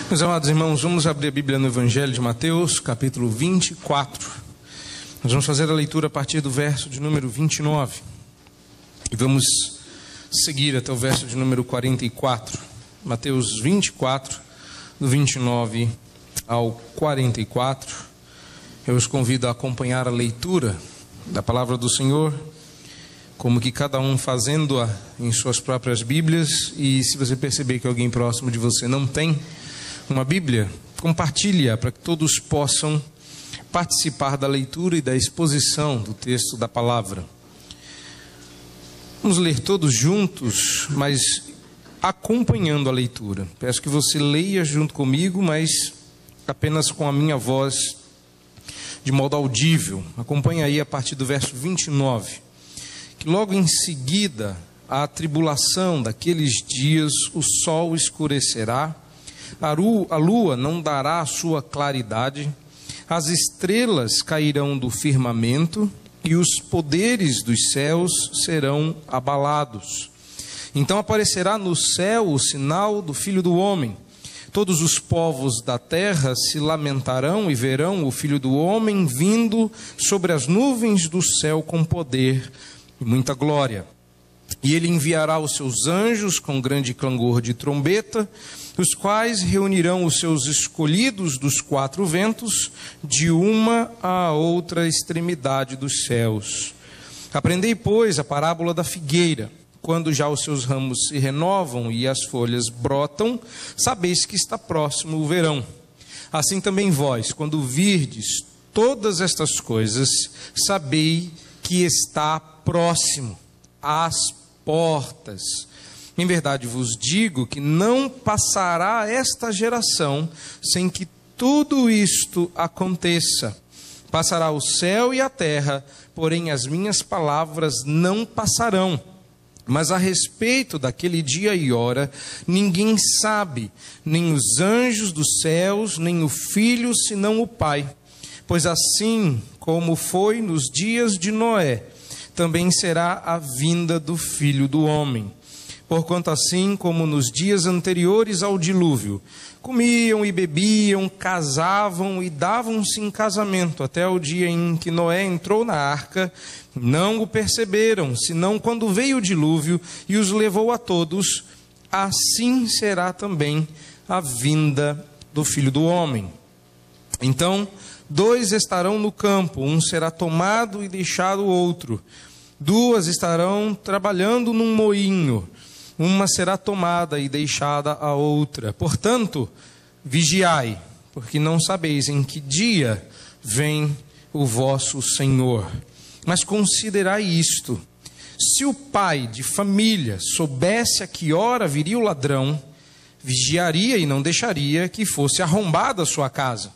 Meus amados irmãos, vamos abrir a Bíblia no Evangelho de Mateus, capítulo 24. Nós vamos fazer a leitura a partir do verso de número 29. E vamos seguir até o verso de número 44. Mateus 24, do 29 ao 44. Eu os convido a acompanhar a leitura da palavra do Senhor, como que cada um fazendo-a em suas próprias Bíblias. E se você perceber que alguém próximo de você não tem uma Bíblia, compartilhe-a para que todos possam participar da leitura e da exposição do texto da palavra. Vamos ler todos juntos, mas acompanhando a leitura. Peço que você leia junto comigo, mas apenas com a minha voz, de modo audível. Acompanhe aí a partir do verso 29. Que logo em seguida, a tribulação daqueles dias, o sol escurecerá, a lua não dará a sua claridade, as estrelas cairão do firmamento e os poderes dos céus serão abalados. Então aparecerá no céu o sinal do Filho do Homem. Todos os povos da terra se lamentarão e verão o Filho do Homem vindo sobre as nuvens do céu com poder e muita glória. E ele enviará os seus anjos com grande clangor de trombeta, os quais reunirão os seus escolhidos dos quatro ventos, de uma à outra extremidade dos céus. Aprendei, pois, a parábola da figueira. Quando já os seus ramos se renovam e as folhas brotam, sabeis que está próximo o verão. Assim também vós, quando virdes todas estas coisas, sabei que está próximo às portas. Em verdade vos digo que não passará esta geração sem que tudo isto aconteça. Passará o céu e a terra, porém as minhas palavras não passarão. Mas a respeito daquele dia e hora, ninguém sabe, nem os anjos dos céus, nem o Filho, senão o Pai. Pois assim como foi nos dias de Noé, também será a vinda do Filho do Homem. Porquanto assim como nos dias anteriores ao dilúvio, comiam e bebiam, casavam e davam-se em casamento, até o dia em que Noé entrou na arca, não o perceberam, senão quando veio o dilúvio e os levou a todos, assim será também a vinda do Filho do Homem. Então, 2 estarão no campo, um será tomado e deixado o outro. 2 estarão trabalhando num moinho, uma será tomada e deixada a outra. Portanto, vigiai, porque não sabeis em que dia vem o vosso Senhor. Mas considerai isto: se o pai de família soubesse a que hora viria o ladrão, vigiaria e não deixaria que fosse arrombada a sua casa.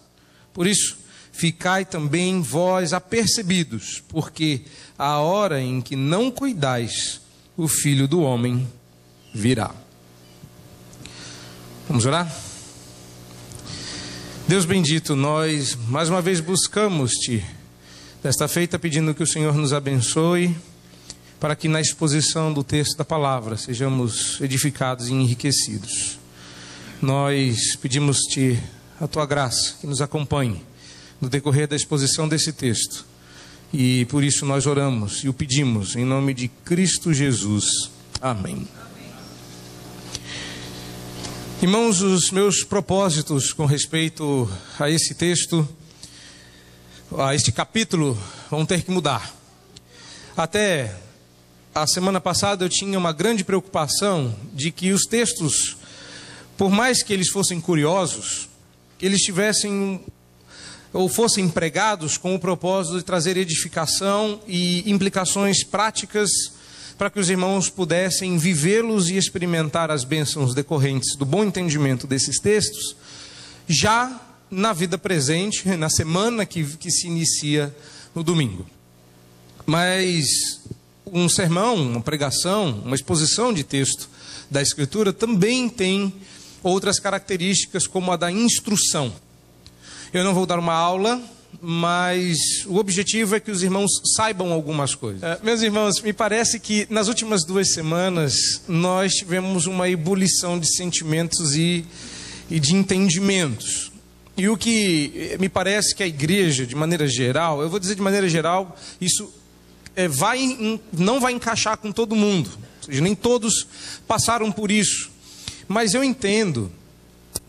Por isso, ficai também vós apercebidos, porque a hora em que não cuidais, o Filho do Homem virá. Vamos orar? Deus bendito, nós mais uma vez buscamos-te desta feita, pedindo que o Senhor nos abençoe, para que na exposição do texto da palavra sejamos edificados e enriquecidos. Nós pedimos-te a tua graça que nos acompanhe no decorrer da exposição desse texto, e por isso nós oramos e o pedimos em nome de Cristo Jesus. Amém. Irmãos, os meus propósitos com respeito a esse texto, a este capítulo, vão ter que mudar. Até a semana passada eu tinha uma grande preocupação de que os textos, por mais que eles fossem curiosos, que eles tivessem ou fossem empregados com o propósito de trazer edificação e implicações práticas para que os irmãos pudessem vivê-los e experimentar as bênçãos decorrentes do bom entendimento desses textos, já na vida presente, na semana que se inicia no domingo. Mas um sermão, uma pregação, uma exposição de texto da Escritura também tem outras características, como a da instrução. Eu não vou dar uma aula, mas o objetivo é que os irmãos saibam algumas coisas. Meus irmãos, me parece que nas últimas 2 semanas nós tivemos uma ebulição de sentimentos e e de entendimentos. E o que me parece que a igreja, de maneira geral, eu vou dizer de maneira geral, isso não vai encaixar com todo mundo. Ou seja, nem todos passaram por isso. Mas eu entendo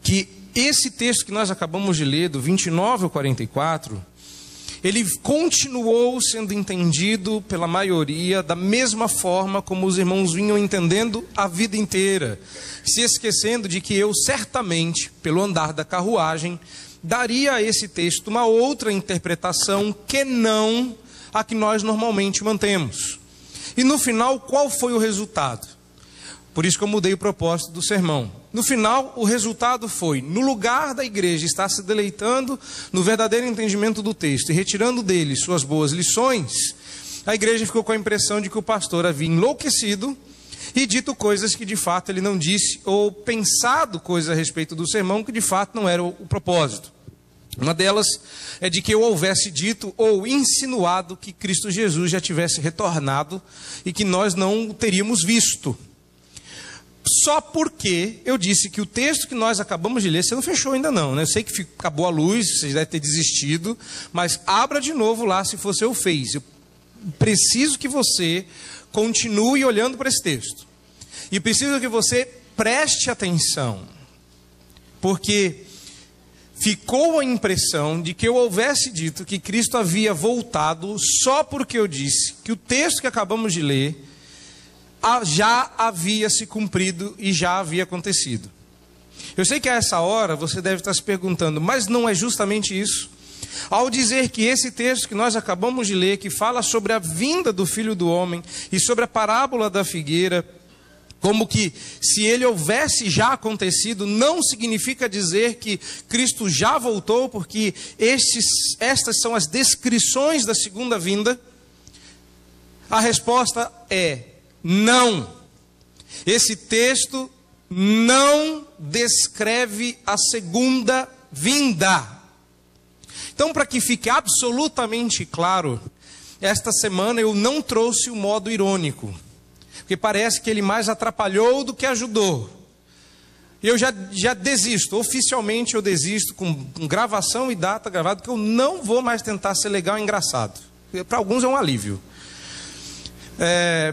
que esse texto que nós acabamos de ler, do 29 ao 44, ele continuou sendo entendido pela maioria da mesma forma como os irmãos vinham entendendo a vida inteira, se esquecendo de que eu certamente, pelo andar da carruagem, daria a esse texto uma outra interpretação que não a que nós normalmente mantemos. E no final, qual foi o resultado? Por isso que eu mudei o propósito do sermão. No final, o resultado foi, no lugar da igreja estar se deleitando no verdadeiro entendimento do texto e retirando dele suas boas lições, a igreja ficou com a impressão de que o pastor havia enlouquecido e dito coisas que de fato ele não disse, ou pensado coisas a respeito do sermão que de fato não era o propósito. Uma delas é de que eu houvesse dito ou insinuado que Cristo Jesus já tivesse retornado e que nós não o teríamos visto. Só porque eu disse que o texto que nós acabamos de ler, você não fechou ainda não, né? Eu sei que acabou a luz, você deve ter desistido, mas abra de novo lá se você o fez. Eu preciso que você continue olhando para esse texto. E preciso que você preste atenção, porque ficou a impressão de que eu houvesse dito que Cristo havia voltado só porque eu disse que o texto que acabamos de ler já havia se cumprido e já havia acontecido. Eu sei que a essa hora você deve estar se perguntando, mas não é justamente isso? Ao dizer que esse texto que nós acabamos de ler, que fala sobre a vinda do Filho do Homem e sobre a parábola da figueira, como que se ele houvesse já acontecido, não significa dizer que Cristo já voltou, porque estas são as descrições da segunda vinda. A resposta é não. Esse texto não descreve a segunda vinda. Então, para que fique absolutamente claro, esta semana eu não trouxe o modo irônico, porque parece que ele mais atrapalhou do que ajudou. Eu já desisto, oficialmente eu desisto, com gravação e data gravada, porque eu não vou mais tentar ser legal e engraçado. Para alguns é um alívio.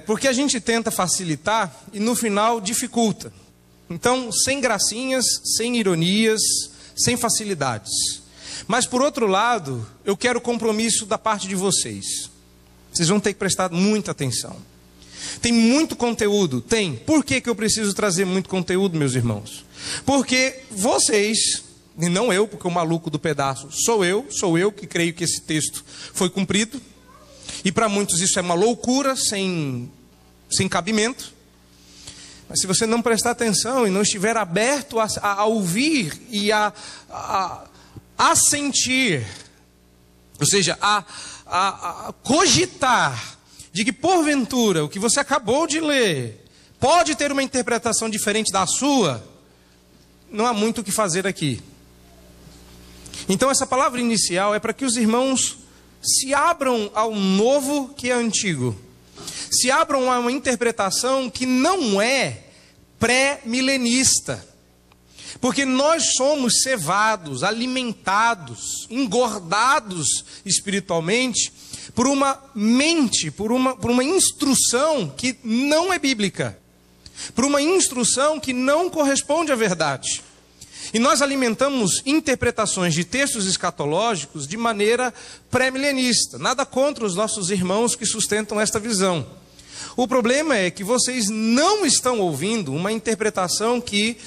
Porque a gente tenta facilitar e no final dificulta. Então, sem gracinhas, sem ironias, sem facilidades. Mas por outro lado, eu quero compromisso da parte de vocês. Vocês vão ter que prestar muita atenção. Tem muito conteúdo? Tem. Por que eu preciso trazer muito conteúdo, meus irmãos? Porque vocês, e não eu, porque o maluco do pedaço sou eu que creio que esse texto foi cumprido. E para muitos isso é uma loucura, sem cabimento. Mas se você não prestar atenção e não estiver aberto a ouvir e a sentir, ou seja, a cogitar de que porventura o que você acabou de ler pode ter uma interpretação diferente da sua, não há muito o que fazer aqui. Então essa palavra inicial é para que os irmãos se abram ao novo que é antigo, se abram a uma interpretação que não é pré-milenista, porque nós somos cevados, alimentados, engordados espiritualmente por uma mente, por uma instrução que não é bíblica, por uma instrução que não corresponde à verdade. E nós alimentamos interpretações de textos escatológicos de maneira pré-milenista. Nada contra os nossos irmãos que sustentam esta visão. O problema é que vocês não estão ouvindo uma interpretação que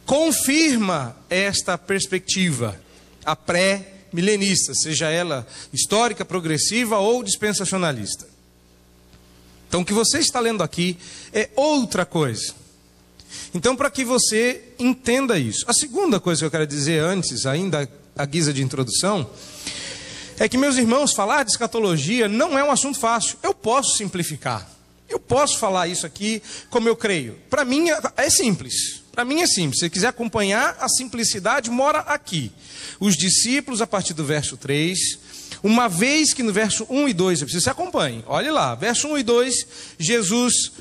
confirma esta perspectiva, a pré-milenista, seja ela histórica, progressiva ou dispensacionalista. Então o que você está lendo aqui é outra coisa. Então, para que você entenda isso. A segunda coisa que eu quero dizer antes, ainda à guisa de introdução, é que, meus irmãos, falar de escatologia não é um assunto fácil. Eu posso simplificar. Eu posso falar isso aqui como eu creio. Para mim é simples. Para mim é simples. Se você quiser acompanhar, a simplicidade mora aqui. Os discípulos, a partir do verso 3, uma vez que no verso 1 e 2, eu preciso que você acompanhe. Olhe lá, verso 1 e 2, Jesus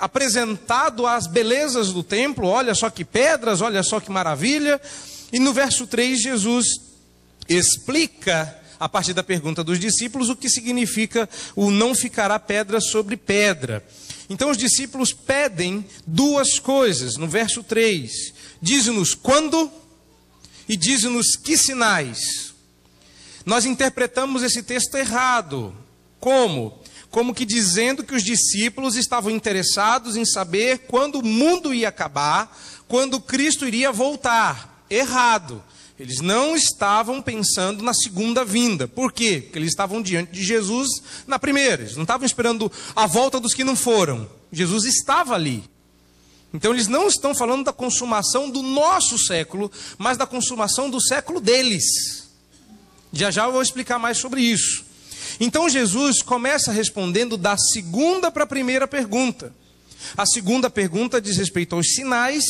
apresentado as belezas do templo, olha só que pedras, olha só que maravilha. E no verso 3, Jesus explica, a partir da pergunta dos discípulos, o que significa o não ficará pedra sobre pedra. Então os discípulos pedem duas coisas. No verso 3, diz-nos quando e diz-nos que sinais. Nós interpretamos esse texto errado. Como? Como que dizendo que os discípulos estavam interessados em saber quando o mundo ia acabar, quando Cristo iria voltar. Errado. Eles não estavam pensando na segunda vinda. Por quê? Porque eles estavam diante de Jesus na primeira. Eles não estavam esperando a volta dos que não foram. Jesus estava ali. Então eles não estão falando da consumação do nosso século, mas da consumação do século deles. Já já eu vou explicar mais sobre isso. Então Jesus começa respondendo da segunda para a primeira pergunta. A segunda pergunta diz respeito aos sinais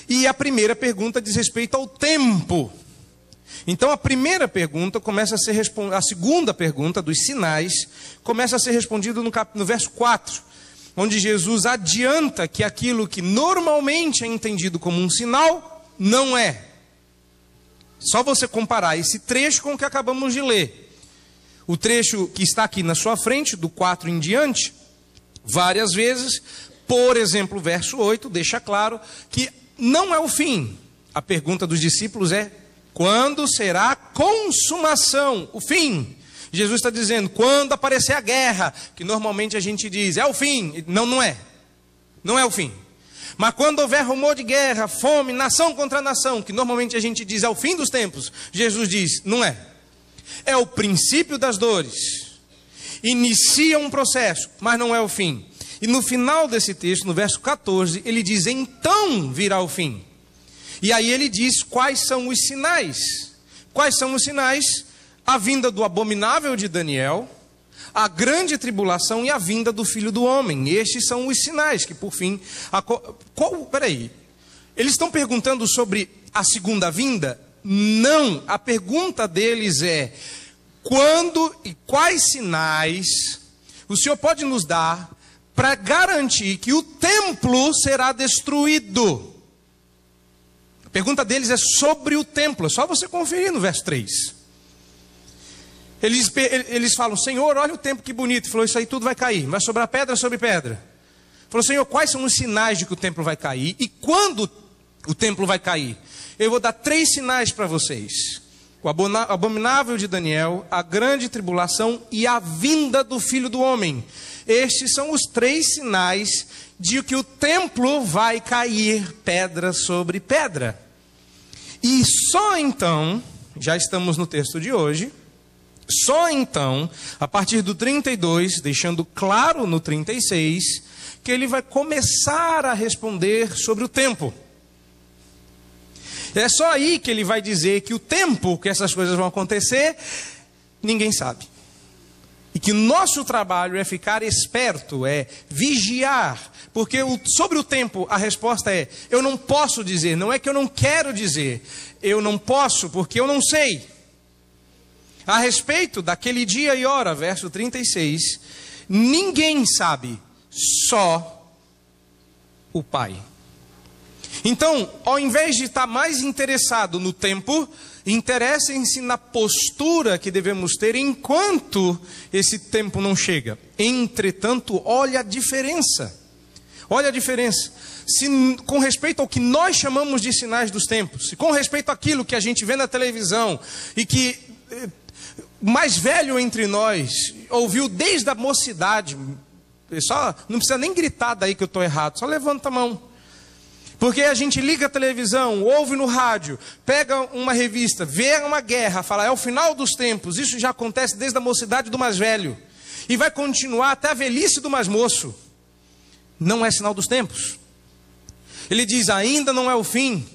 e a primeira pergunta diz respeito ao tempo. Então a primeira pergunta começa a ser respondida, a segunda pergunta dos sinais começa a ser respondida no verso 4, onde Jesus adianta que aquilo que normalmente é entendido como um sinal não é. Só você comparar esse trecho com o que acabamos de ler. O trecho que está aqui na sua frente, do 4 em diante, várias vezes, por exemplo, o verso 8, deixa claro que não é o fim. A pergunta dos discípulos é: quando será a consumação? O fim. Jesus está dizendo, quando aparecer a guerra, que normalmente a gente diz, é o fim. Não, não é. Não é o fim. Mas quando houver rumor de guerra, fome, nação contra nação, que normalmente a gente diz, é o fim dos tempos, Jesus diz, não é. É o princípio das dores. Inicia um processo, mas não é o fim. E no final desse texto, no verso 14, ele diz, então virá o fim. E aí ele diz quais são os sinais. Quais são os sinais? A vinda do abominável de Daniel, a grande tribulação e a vinda do Filho do Homem. Estes são os sinais que por fim... Peraí, eles estão perguntando sobre a segunda vinda? Não, a pergunta deles é, quando e quais sinais o Senhor pode nos dar para garantir que o templo será destruído? A pergunta deles é sobre o templo, é só você conferir no verso 3. Eles falam, Senhor, olha o templo que bonito. Ele falou, isso aí tudo vai cair, vai sobrar pedra sobre pedra. Ele falou, Senhor, quais são os sinais de que o templo vai cair? E quando o templo vai cair? Eu vou dar 3 sinais para vocês. O abominável de Daniel, a grande tribulação e a vinda do Filho do Homem. Estes são os 3 sinais de que o templo vai cair pedra sobre pedra. E só então, já estamos no texto de hoje, só então, a partir do 32, deixando claro no 36, que ele vai começar a responder sobre o tempo. É só aí que ele vai dizer que o tempo que essas coisas vão acontecer, ninguém sabe. E que o nosso trabalho é ficar esperto, é vigiar. Porque sobre o tempo a resposta é, eu não posso dizer, não é que eu não quero dizer. Eu não posso porque eu não sei. A respeito daquele dia e hora, verso 36, ninguém sabe, só o Pai. Então, ao invés de estar mais interessado no tempo, interessem-se na postura que devemos ter enquanto esse tempo não chega. Entretanto, olha a diferença. Olha a diferença. Se, com respeito ao que nós chamamos de sinais dos tempos, se com respeito àquilo que a gente vê na televisão e que o mais velho entre nós ouviu desde a mocidade, só, não precisa nem gritar daí que eu estou errado, só levanta a mão. Porque a gente liga a televisão, ouve no rádio, pega uma revista, vê uma guerra, fala, é o final dos tempos. Isso já acontece desde a mocidade do mais velho. E vai continuar até a velhice do mais moço. Não é sinal dos tempos. Ele diz, ainda não é o fim.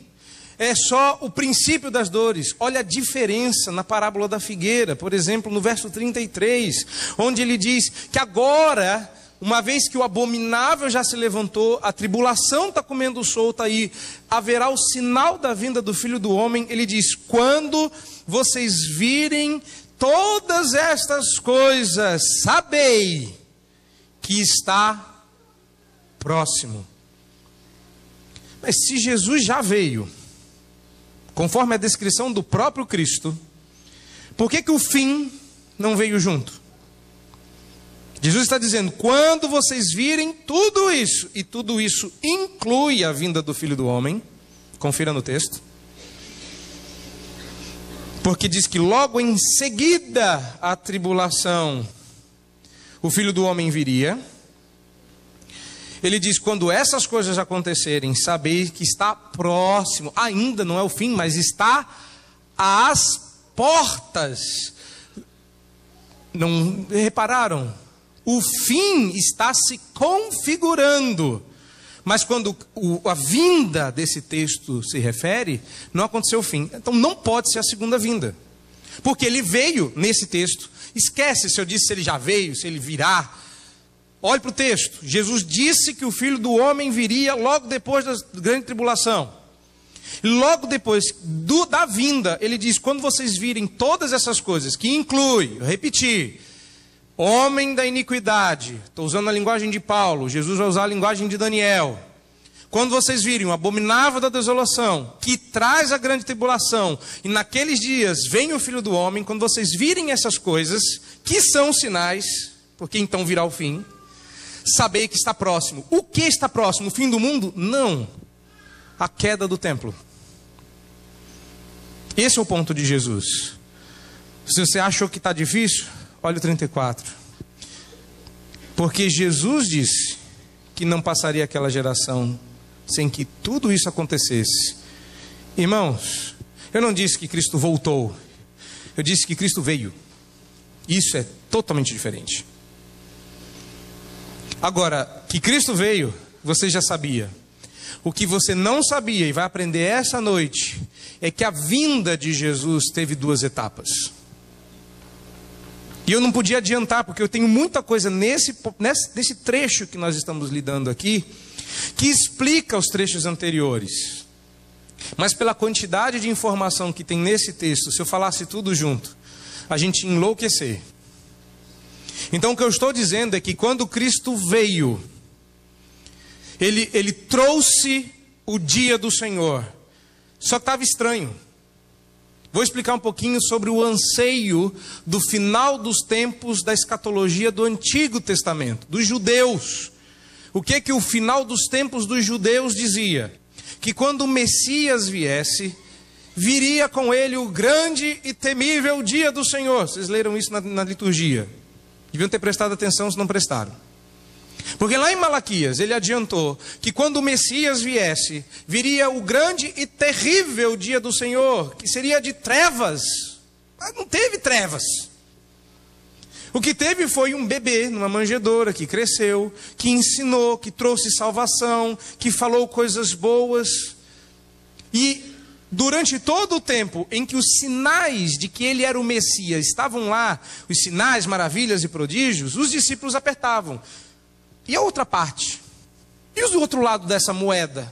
É só o princípio das dores. Olha a diferença na parábola da figueira. Por exemplo, no verso 33, onde ele diz que agora, uma vez que o abominável já se levantou, a tribulação está comendo solta aí, haverá o sinal da vinda do Filho do Homem. Ele diz, quando vocês virem todas estas coisas, sabei que está próximo. Mas se Jesus já veio, conforme a descrição do próprio Cristo, por que o fim não veio junto? Jesus está dizendo, quando vocês virem tudo isso, e tudo isso inclui a vinda do Filho do Homem, confira no texto, porque diz que logo em seguida à tribulação, o Filho do Homem viria. Ele diz, quando essas coisas acontecerem, sabei que está próximo, ainda não é o fim, mas está às portas. Não repararam? O fim está se configurando. Mas quando a vinda desse texto se refere, não aconteceu o fim. Então não pode ser a segunda vinda. Porque ele veio nesse texto. Esquece se eu disse se ele já veio, se ele virá. Olhe para o texto. Jesus disse que o Filho do Homem viria logo depois da grande tribulação. Logo depois da vinda, ele diz, quando vocês virem todas essas coisas, que inclui, eu repetir, homem da iniquidade, estou usando a linguagem de Paulo, Jesus vai usar a linguagem de Daniel. Quando vocês virem o abominável da desolação, que traz a grande tribulação, e naqueles dias vem o Filho do Homem, quando vocês virem essas coisas, que são sinais, porque então virá o fim, sabei que está próximo. O que está próximo? O fim do mundo? Não. A queda do templo. Esse é o ponto de Jesus. Se você achou que está difícil, olha o 34. Porque Jesus disse que não passaria aquela geração sem que tudo isso acontecesse. Irmãos, eu não disse que Cristo voltou. Eu disse que Cristo veio. Isso é totalmente diferente. Agora, que Cristo veio, você já sabia. O que você não sabia e vai aprender essa noite é que a vinda de Jesus teve duas etapas. E eu não podia adiantar, porque eu tenho muita coisa nesse trecho que nós estamos lidando aqui, que explica os trechos anteriores. Mas pela quantidade de informação que tem nesse texto, se eu falasse tudo junto, a gente ia enlouquecer. Então o que eu estou dizendo é que quando Cristo veio, Ele trouxe o dia do Senhor. Só que estava estranho. Vou explicar um pouquinho sobre o anseio do final dos tempos da escatologia do Antigo Testamento, dos judeus. O que o final dos tempos dos judeus dizia? Que quando o Messias viesse, viria com ele o grande e temível dia do Senhor. Vocês leram isso na liturgia. Deviam ter prestado atenção, se não prestaram. Porque lá em Malaquias ele adiantou que quando o Messias viesse, viria o grande e terrível dia do Senhor, que seria de trevas. Mas não teve trevas. O que teve foi um bebê numa manjedoura que cresceu, que ensinou, que trouxe salvação, que falou coisas boas. E durante todo o tempo em que os sinais de que ele era o Messias estavam lá, os sinais, maravilhas e prodígios, os discípulos apertavam. E a outra parte? E o outro lado dessa moeda?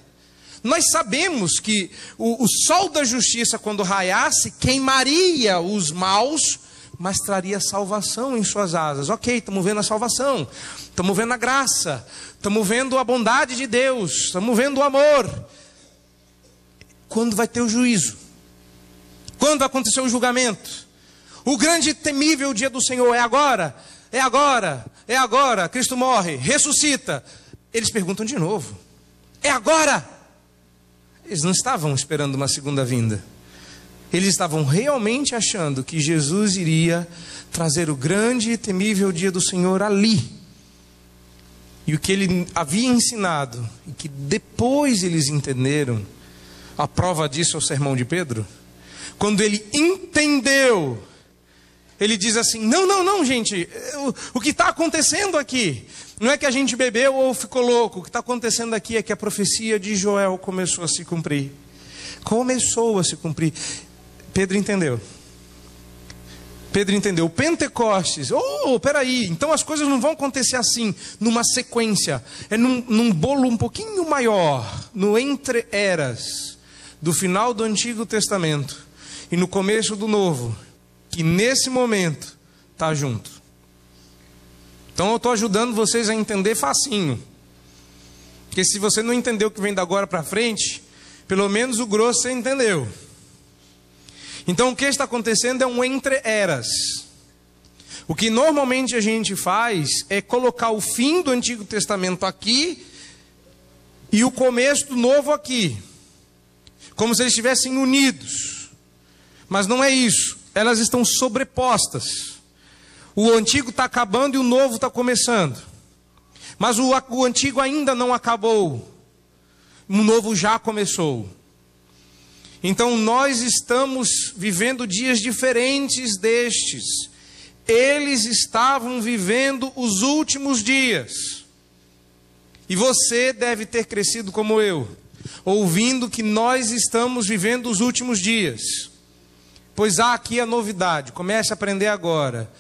Nós sabemos que o sol da justiça, quando raiasse, queimaria os maus, mas traria salvação em suas asas. Ok, estamos vendo a salvação, estamos vendo a graça, estamos vendo a bondade de Deus, estamos vendo o amor. Quando vai ter o juízo? Quando vai acontecer o julgamento? O grande e temível dia do Senhor é agora? É agora, é agora. Cristo morre, ressuscita. Eles perguntam de novo: é agora? Eles não estavam esperando uma segunda vinda. Eles estavam realmente achando que Jesus iria trazer o grande e temível dia do Senhor ali. E o que ele havia ensinado, e que depois eles entenderam, a prova disso é o sermão de Pedro. Quando ele entendeu, ele diz assim: não, gente, o que está acontecendo aqui não é que a gente bebeu ou ficou louco. O que está acontecendo aqui é que a profecia de Joel começou a se cumprir. Começou a se cumprir. Pedro entendeu. Pedro entendeu. O Pentecostes, peraí, então as coisas não vão acontecer assim, numa sequência. É num bolo um pouquinho maior, no entre eras, do final do Antigo Testamento e no começo do Novo, que nesse momento está junto. Então eu estou ajudando vocês a entender facinho. Porque se você não entendeu o que vem da agora para frente, pelo menos o grosso você entendeu. Então o que está acontecendo é um entre eras. O que normalmente a gente faz é colocar o fim do Antigo Testamento aqui e o começo do Novo aqui, como se eles estivessem unidos. Mas não é isso, elas estão sobrepostas. O antigo está acabando e o novo está começando. Mas o antigo ainda não acabou, o novo já começou. Então nós estamos vivendo dias diferentes destes. Eles estavam vivendo os últimos dias. E você deve ter crescido como eu, ouvindo que nós estamos vivendo os últimos dias. Pois há aqui a novidade, comece a aprender agora.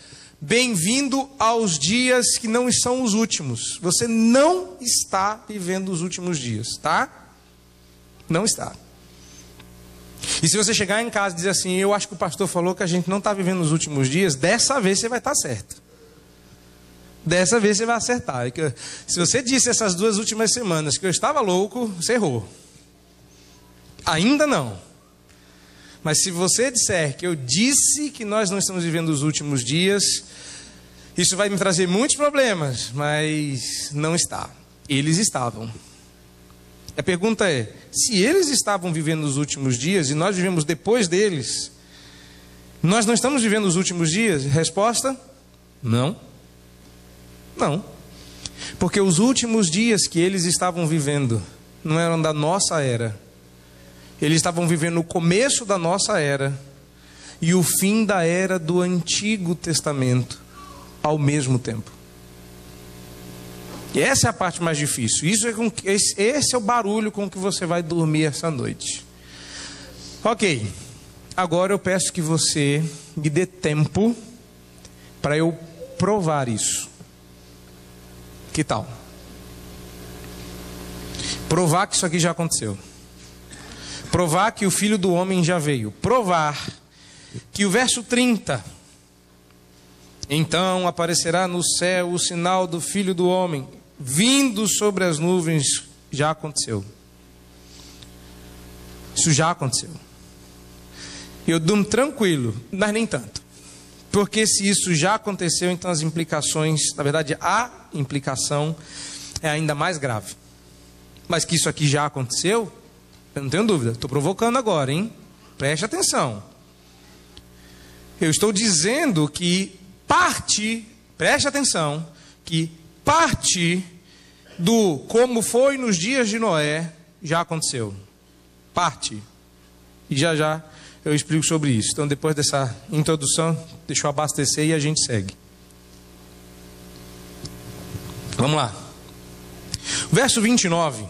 Bem-vindo aos dias que não são os últimos. Você não está vivendo os últimos dias, tá? Não está. E se você chegar em casa e dizer assim, eu acho que o pastor falou que a gente não está vivendo os últimos dias, dessa vez você vai estar certo. Dessa vez você vai acertar. Se você disse essas 2 últimas semanas que eu estava louco, você errou. Ainda não. Mas se você disser que eu disse que nós não estamos vivendo os últimos dias, isso vai me trazer muitos problemas, mas não está. Eles estavam. A pergunta é, se eles estavam vivendo os últimos dias e nós vivemos depois deles, nós não estamos vivendo os últimos dias? Resposta, não. Não. Porque os últimos dias que eles estavam vivendo não eram da nossa era. Eles estavam vivendo o começo da nossa era e o fim da era do Antigo Testamento ao mesmo tempo. E essa é a parte mais difícil. Esse é o barulho com que você vai dormir essa noite. Ok. Agora eu peço que você me dê tempo para eu provar isso. Que tal? Provar que isso aqui já aconteceu. Provar que o Filho do Homem já veio. Provar que o verso 30. Então aparecerá no céu o sinal do Filho do Homem, vindo sobre as nuvens, já aconteceu. Isso já aconteceu. Eu durmo tranquilo, mas nem tanto. Porque se isso já aconteceu, então as implicações, na verdade a implicação é ainda mais grave. Mas que isso aqui já aconteceu, eu não tenho dúvida. Estou provocando agora, hein? Preste atenção. Eu estou dizendo que preste atenção, que parte do como foi nos dias de Noé já aconteceu. Parte. E já eu explico sobre isso. Então depois dessa introdução, deixa eu abastecer e a gente segue. Vamos lá. Verso 29.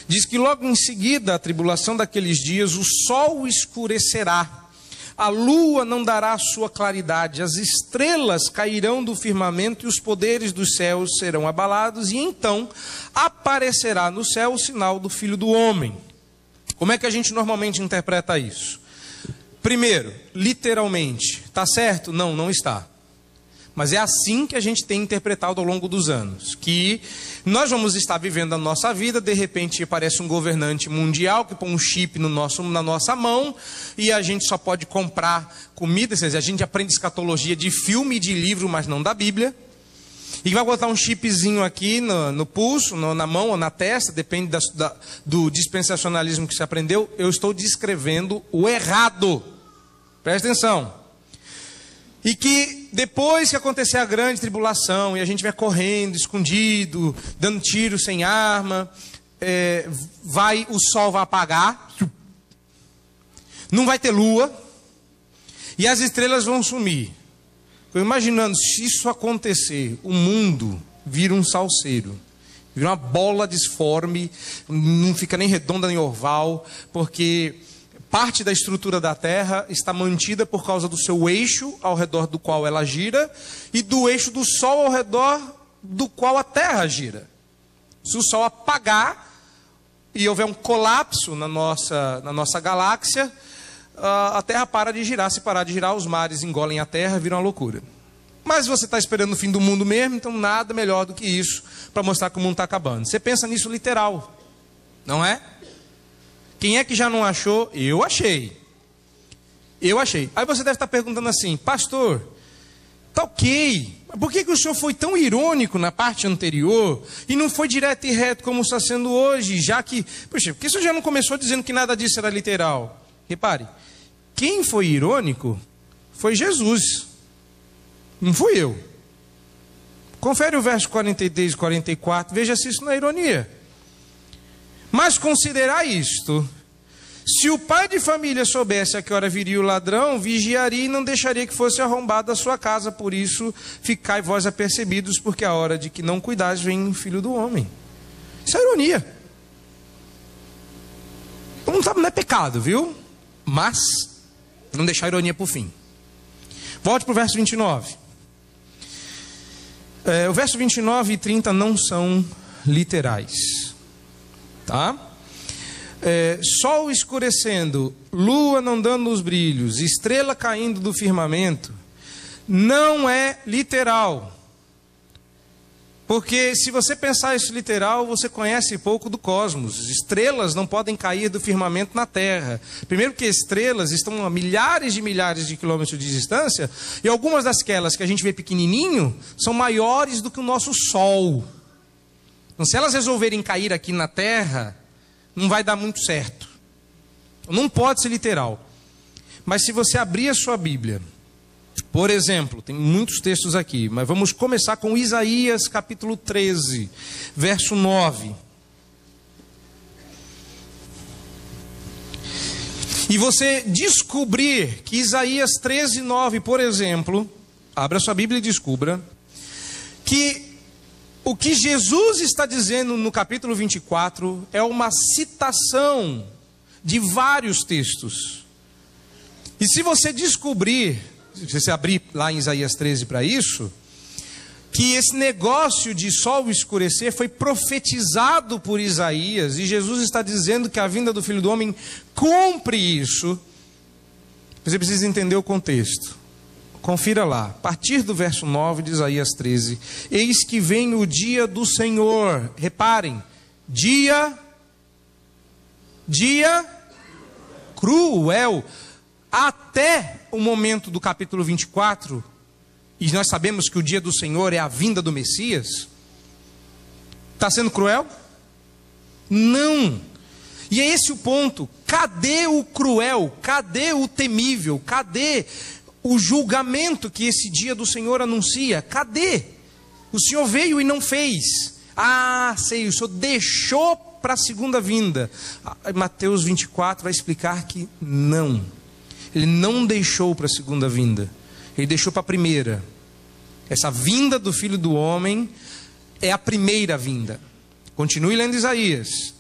Diz que logo em seguida a tribulação daqueles dias, o sol escurecerá, a lua não dará sua claridade, as estrelas cairão do firmamento e os poderes dos céus serão abalados, e então aparecerá no céu o sinal do Filho do Homem. Como é que a gente normalmente interpreta isso? Primeiro, literalmente, está certo? Não, não está. Mas é assim que a gente tem interpretado ao longo dos anos. Que nós vamos estar vivendo a nossa vida, de repente aparece um governante mundial que põe um chip na nossa mão e a gente só pode comprar comida. Ou seja, a gente aprende escatologia de filme e de livro, mas não da Bíblia. E vai botar um chipzinho aqui no pulso, na mão ou na testa, depende do dispensacionalismo que você aprendeu. Eu estou descrevendo o errado. Presta atenção. E que depois que acontecer a grande tribulação e a gente vai correndo, escondido, dando tiro sem arma, o sol vai apagar, não vai ter lua, e as estrelas vão sumir. Eu imaginando, se isso acontecer, o mundo vira um salseiro, vira uma bola disforme, não fica nem redonda nem oval, porque parte da estrutura da Terra está mantida por causa do seu eixo ao redor do qual ela gira e do eixo do Sol ao redor do qual a Terra gira. Se o Sol apagar e houver um colapso na nossa galáxia, a Terra para de girar. Se parar de girar, os mares engolem a Terra, viram uma loucura. Mas você está esperando o fim do mundo mesmo, então nada melhor do que isso para mostrar que o mundo está acabando. Você pensa nisso literal, não é? Quem é que já não achou? Eu achei. Eu achei. Aí você deve estar perguntando assim, pastor, tá ok, mas por que o senhor foi tão irônico na parte anterior e não foi direto e reto como está sendo hoje, já que... Poxa, por que o senhor já não começou dizendo que nada disso era literal? Repare, quem foi irônico foi Jesus, não fui eu. Confere o verso 43 e 44, veja se isso não é ironia. Mas considerai isto: se o pai de família soubesse a que hora viria o ladrão, vigiaria e não deixaria que fosse arrombada a sua casa. Por isso, ficai vós apercebidos, porque a hora de que não cuidais vem o Filho do Homem. Isso é ironia. Não é pecado, viu? Mas, não deixar a ironia para o fim. Volte para o verso 29. O verso 29 e 30 não são literais. Tá? Sol escurecendo, lua não dando os brilhos, estrela caindo do firmamento, não é literal. Porque se você pensar isso literal, você conhece pouco do cosmos. Estrelas não podem cair do firmamento na Terra. Primeiro que estrelas estão a milhares de quilômetros de distância, e algumas daquelas que a gente vê pequenininho, são maiores do que o nosso Sol. Então, se elas resolverem cair aqui na Terra, não vai dar muito certo. Não pode ser literal. Mas se você abrir a sua Bíblia, por exemplo, tem muitos textos aqui, mas vamos começar com Isaías capítulo 13, verso 9. E você descobrir que Isaías 13, 9, por exemplo, abra a sua Bíblia e descubra que o que Jesus está dizendo no capítulo 24 é uma citação de vários textos. E se você descobrir, se você abrir lá em Isaías 13 para isso, que esse negócio de sol escurecer foi profetizado por Isaías, e Jesus está dizendo que a vinda do Filho do Homem cumpre isso, você precisa entender o contexto. Confira lá, a partir do verso 9 de Isaías 13. Eis que vem o dia do Senhor. Reparem, dia cruel. Até o momento do capítulo 24, e nós sabemos que o dia do Senhor é a vinda do Messias. Está sendo cruel? Não. E é esse o ponto. Cadê o cruel? Cadê o temível? Cadê o julgamento que esse dia do Senhor anuncia? Cadê? O Senhor veio e não fez. Ah, sei, o Senhor deixou para a segunda vinda. Mateus 24 vai explicar que não. Ele não deixou para a segunda vinda. Ele deixou para a primeira. Essa vinda do Filho do Homem é a primeira vinda. Continue lendo Isaías.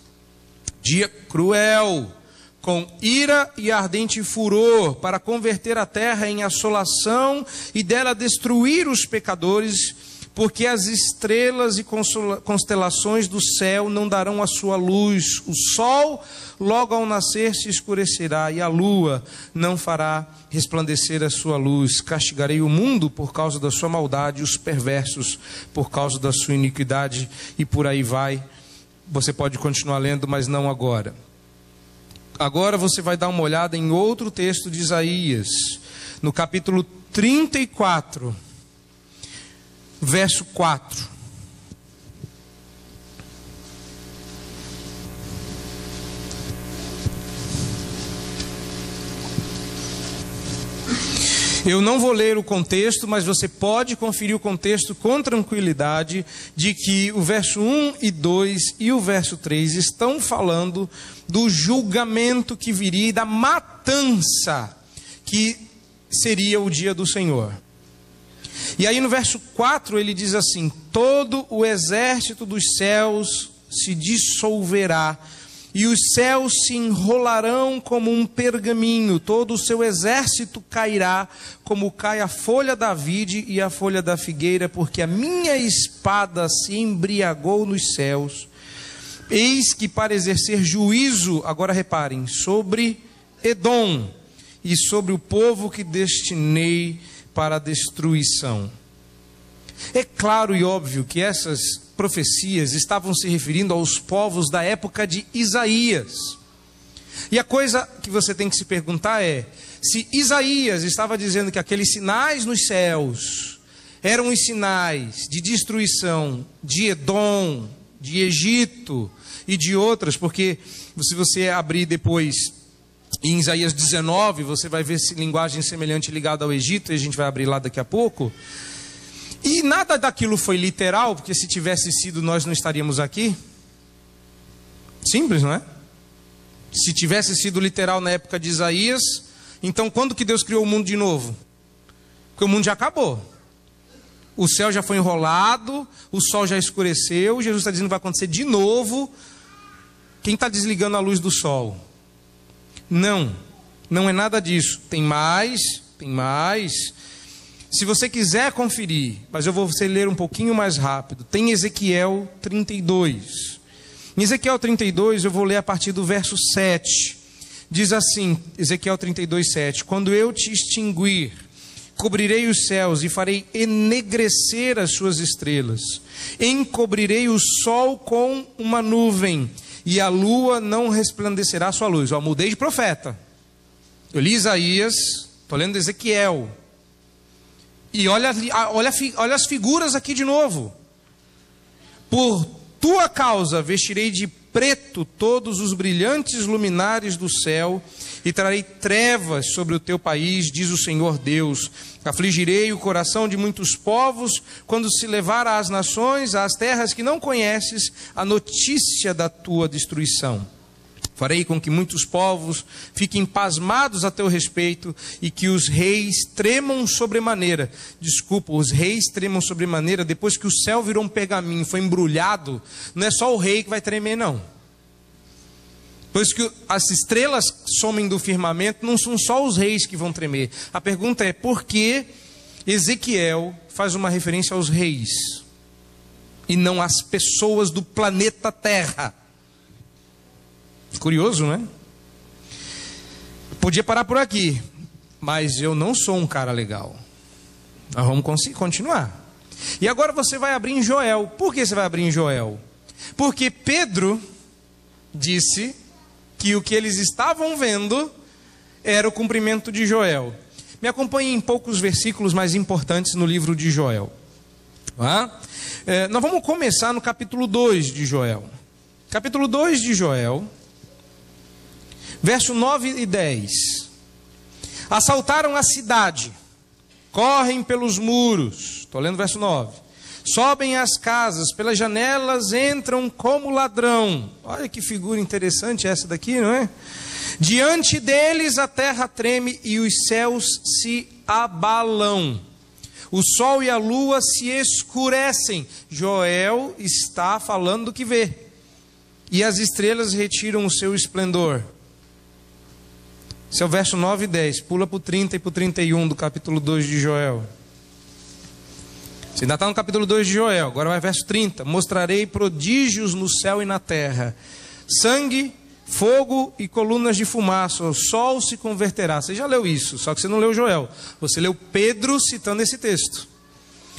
Dia cruel, com ira e ardente furor, para converter a terra em assolação e dela destruir os pecadores, porque as estrelas e constelações do céu não darão a sua luz. O sol, logo ao nascer, se escurecerá, e a lua não fará resplandecer a sua luz. Castigarei o mundo por causa da sua maldade, os perversos por causa da sua iniquidade, e por aí vai. Você pode continuar lendo, mas não agora. Agora você vai dar uma olhada em outro texto de Isaías, no capítulo 34, verso 4. Eu não vou ler o contexto, mas você pode conferir o contexto com tranquilidade de que o verso 1 e 2 e o verso 3 estão falando do julgamento que viria e da matança que seria o dia do Senhor. E aí no verso 4 ele diz assim: todo o exército dos céus se dissolverá, e os céus se enrolarão como um pergaminho, todo o seu exército cairá, como cai a folha da vide e a folha da figueira, porque a minha espada se embriagou nos céus. Eis que para exercer juízo, agora reparem, sobre Edom e sobre o povo que destinei para a destruição. É claro e óbvio que essas profecias estavam se referindo aos povos da época de Isaías. E a coisa que você tem que se perguntar é, se Isaías estava dizendo que aqueles sinais nos céus eram os sinais de destruição de Edom, de Egito e de outras, porque se você abrir depois em Isaías 19, você vai ver linguagem semelhante ligada ao Egito, e a gente vai abrir lá daqui a pouco. E nada daquilo foi literal, porque se tivesse sido, nós não estaríamos aqui. Simples, não é? Se tivesse sido literal na época de Isaías, então quando que Deus criou o mundo de novo? Porque o mundo já acabou. O céu já foi enrolado, o sol já escureceu, Jesus está dizendo que vai acontecer de novo. Quem está desligando a luz do sol? Não, não é nada disso. Tem mais. Se você quiser conferir, mas eu vou você ler um pouquinho mais rápido, tem Ezequiel 32. Em Ezequiel 32, eu vou ler a partir do verso 7. Diz assim, Ezequiel 32, 7. Quando eu te extinguir, cobrirei os céus e farei enegrecer as suas estrelas. Encobrirei o sol com uma nuvem, e a lua não resplandecerá a sua luz. Ó, mudei de profeta. Eu li Isaías, estou lendo Ezequiel. E olha as figuras aqui de novo. Por tua causa vestirei de preto todos os brilhantes luminares do céu, e trarei trevas sobre o teu país, diz o Senhor Deus. Afligirei o coração de muitos povos, quando se levar às nações, às terras que não conheces, a notícia da tua destruição. Farei com que muitos povos fiquem pasmados a teu respeito, e que os reis tremam sobremaneira. Desculpa, os reis tremam sobremaneira depois que o céu virou um pergaminho, foi embrulhado. Não é só o rei que vai tremer, não. Pois que as estrelas somem do firmamento, não são só os reis que vão tremer. A pergunta é, por que Ezequiel faz uma referência aos reis e não às pessoas do planeta Terra? Curioso, não é? Podia parar por aqui, mas eu não sou um cara legal. Nós vamos continuar. E agora você vai abrir em Joel. Por que você vai abrir em Joel? Porque Pedro disse que o que eles estavam vendo era o cumprimento de Joel. Me acompanhe em poucos versículos mais importantes no livro de Joel. Nós vamos começar no capítulo 2 de Joel. Capítulo 2 de Joel, verso 9 e 10. Assaltaram a cidade, correm pelos muros. Estou lendo o verso 9. Sobem às casas, pelas janelas entram como ladrão. Olha que figura interessante essa daqui, não é? Diante deles a terra treme e os céus se abalam. O sol e a lua se escurecem. Joel está falando do que vê. E as estrelas retiram o seu esplendor. Esse é o verso 9 e 10. Pula para o 30 e para o 31 do capítulo 2 de Joel. Você ainda está no capítulo 2 de Joel, agora vai verso 30. Mostrarei prodígios no céu e na terra. Sangue, fogo e colunas de fumaça. O sol se converterá. Você já leu isso, só que você não leu Joel. Você leu Pedro citando esse texto.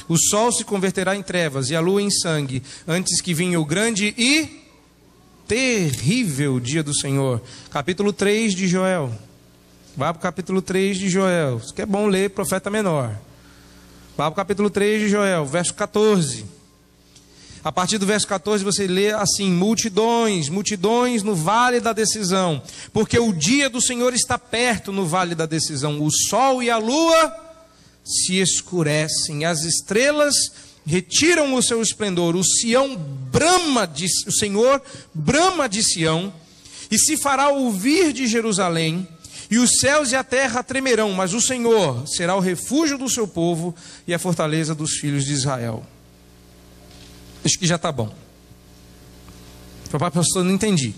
O sol se converterá em trevas e a lua em sangue, antes que venha o grande e terrível dia do Senhor. Capítulo 3 de Joel. Vai para o capítulo 3 de Joel. Isso que é bom ler profeta menor. Vá para o capítulo 3 de Joel, verso 14. A partir do verso 14 você lê assim: multidões, multidões no vale da decisão, porque o dia do Senhor está perto no vale da decisão. O sol e a lua se escurecem, as estrelas retiram o seu esplendor. O Senhor brama de Sião, e se fará ouvir de Jerusalém. E os céus e a terra tremerão, mas o Senhor será o refúgio do seu povo e a fortaleza dos filhos de Israel. Acho que já está bom. Papai, pastor, não entendi.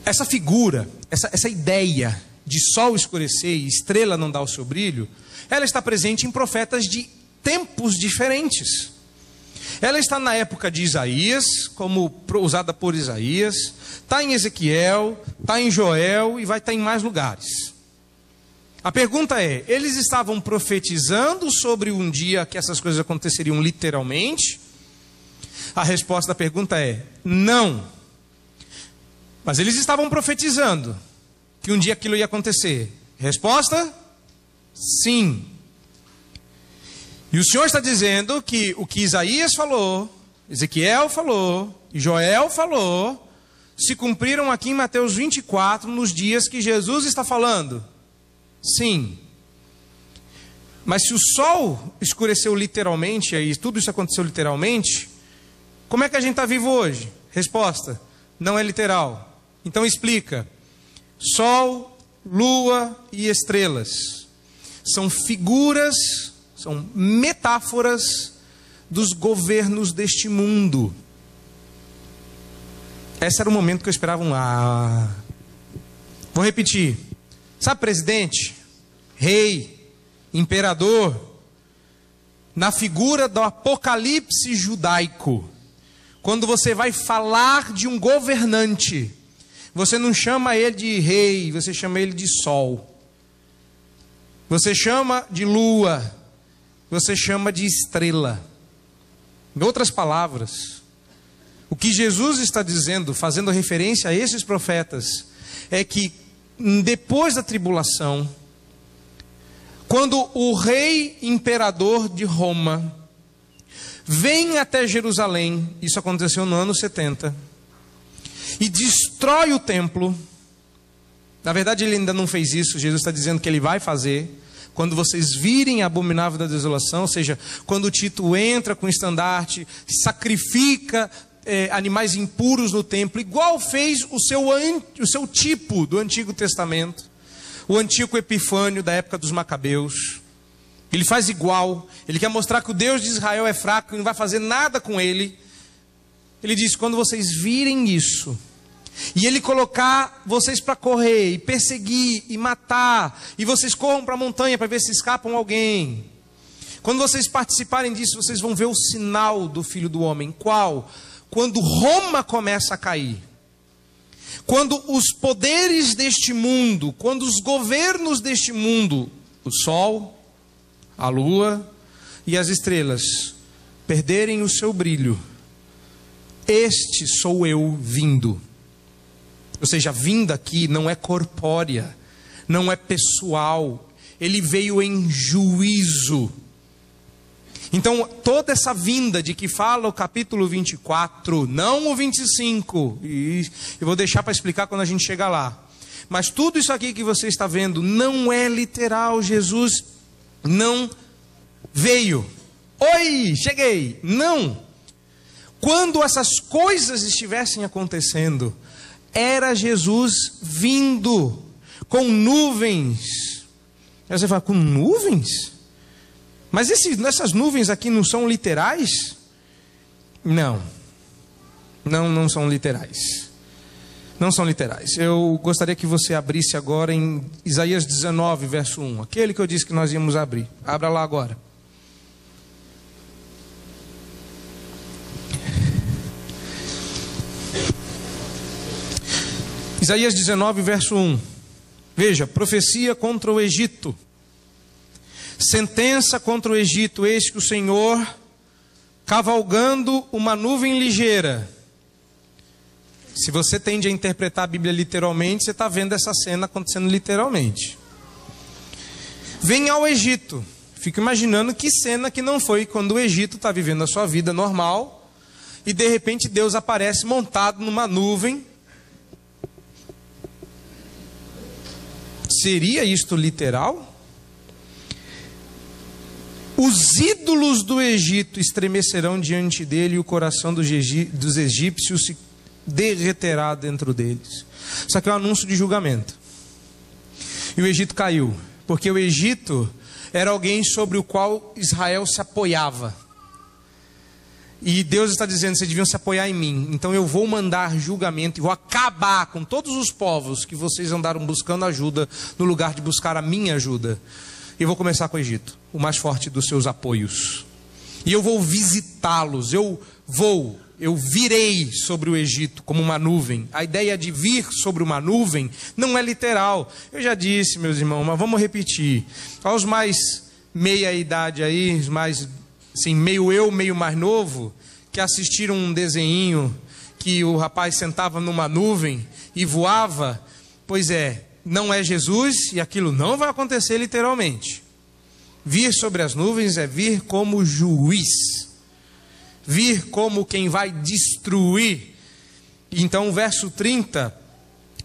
Essa figura, essa ideia de sol escurecer e estrela não dar o seu brilho, ela está presente em profetas de tempos diferentes. Ela está na época de Isaías, como usada por Isaías, está em Ezequiel, está em Joel e vai estar em mais lugares. A pergunta é, eles estavam profetizando sobre um dia que essas coisas aconteceriam literalmente? A resposta da pergunta é, não. Mas eles estavam profetizando que um dia aquilo ia acontecer. Resposta? Sim. E o Senhor está dizendo que o que Isaías falou, Ezequiel falou e Joel falou, se cumpriram aqui em Mateus 24, nos dias que Jesus está falando. Sim. Mas se o sol escureceu literalmente, e tudo isso aconteceu literalmente, como é que a gente está vivo hoje? Resposta, não é literal. Então explica. Sol, lua e estrelas são figuras, são metáforas dos governos deste mundo. Esse era o momento que eu esperava Vou repetir. Sabe presidente, rei, imperador, na figura do apocalipse judaico, quando você vai falar de um governante, você não chama ele de rei, você chama ele de sol. Você chama de lua, você chama de estrela. Em outras palavras, o que Jesus está dizendo, fazendo referência a esses profetas, é que depois da tribulação, quando o rei imperador de Roma vem até Jerusalém, isso aconteceu no ano 70, e destrói o templo. Na verdade ele ainda não fez isso, Jesus está dizendo que ele vai fazer. Quando vocês virem a abominável da desolação, ou seja, quando Tito entra com o estandarte, sacrifica animais impuros no templo, igual fez o seu tipo do Antigo Testamento, o Antíoco Epifânio da época dos Macabeus. Ele faz igual, ele quer mostrar que o Deus de Israel é fraco e não vai fazer nada com ele. Ele diz, quando vocês virem isso, e ele colocar vocês para correr, e perseguir, e matar, e vocês corram para a montanha para ver se escapam alguém. Quando vocês participarem disso, vocês vão ver o sinal do Filho do Homem. Qual? Quando Roma começa a cair. Quando os poderes deste mundo, quando os governos deste mundo, o sol, a lua e as estrelas, perderem o seu brilho, este sou eu vindo. Ou seja, a vinda aqui não é corpórea, não é pessoal, ele veio em juízo. Então, toda essa vinda de que fala o capítulo 24, não o 25, e eu vou deixar para explicar quando a gente chegar lá. Mas tudo isso aqui que você está vendo não é literal. Jesus não veio. Oi, cheguei. Não. Quando essas coisas estivessem acontecendo, era Jesus vindo com nuvens. Aí você fala, com nuvens? Mas essas nuvens aqui não são literais? Não são literais. Não são literais. Eu gostaria que você abrisse agora em Isaías 19, verso 1. Aquele que eu disse que nós íamos abrir. Abra lá agora. Isaías 19, verso 1. Veja, profecia contra o Egito. Sentença contra o Egito, eis que o Senhor, cavalgando uma nuvem ligeira. Se você tende a interpretar a Bíblia literalmente, você está vendo essa cena acontecendo literalmente. Vem ao Egito. Fico imaginando que cena que não foi quando o Egito está vivendo a sua vida normal e de repente Deus aparece montado numa nuvem. Seria isto literal? Os ídolos do Egito estremecerão diante dele e o coração dos egípcios se derreterá dentro deles. Isso aqui é um anúncio de julgamento. E o Egito caiu, porque o Egito era alguém sobre o qual Israel se apoiava. E Deus está dizendo, vocês deviam se apoiar em mim. Então eu vou mandar julgamento e vou acabar com todos os povos que vocês andaram buscando ajuda, no lugar de buscar a minha ajuda. E eu vou começar com o Egito, o mais forte dos seus apoios. E eu vou visitá-los, eu vou. eu virei sobre o Egito como uma nuvem. A ideia de vir sobre uma nuvem não é literal. Eu já disse, meus irmãos, mas vamos repetir. Aos mais meia idade aí, os mais, assim, meio eu, meio mais novo, que assistiram um desenho que o rapaz sentava numa nuvem e voava, pois é, não é Jesus e aquilo não vai acontecer literalmente. Vir sobre as nuvens é vir como juiz. Vir como quem vai destruir. Então o verso 30,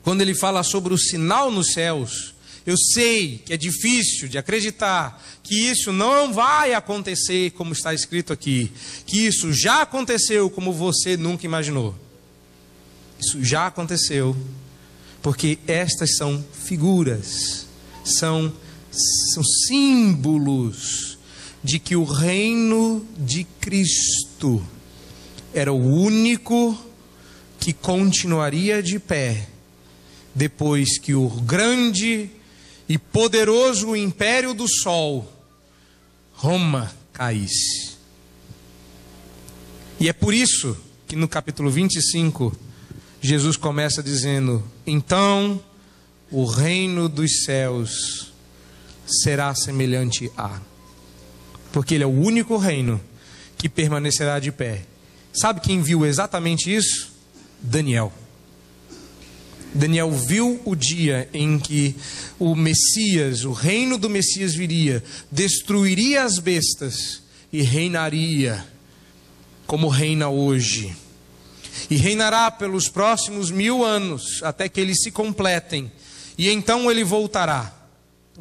quando ele fala sobre o sinal nos céus, eu sei que é difícil de acreditar que isso não vai acontecer como está escrito aqui, que isso já aconteceu como você nunca imaginou. Isso já aconteceu, porque estas são figuras, são símbolos de que o reino de Cristo era o único que continuaria de pé depois que o grande e poderoso império do sol, Roma, caísse. E é por isso que no capítulo 25, Jesus começa dizendo: então o reino dos céus será semelhante a... Porque ele é o único reino que permanecerá de pé. Sabe quem viu exatamente isso? Daniel. Daniel viu o dia em que o Messias, o reino do Messias viria, destruiria as bestas e reinaria como reina hoje. E reinará pelos próximos 1000 anos, até que eles se completem. E então ele voltará.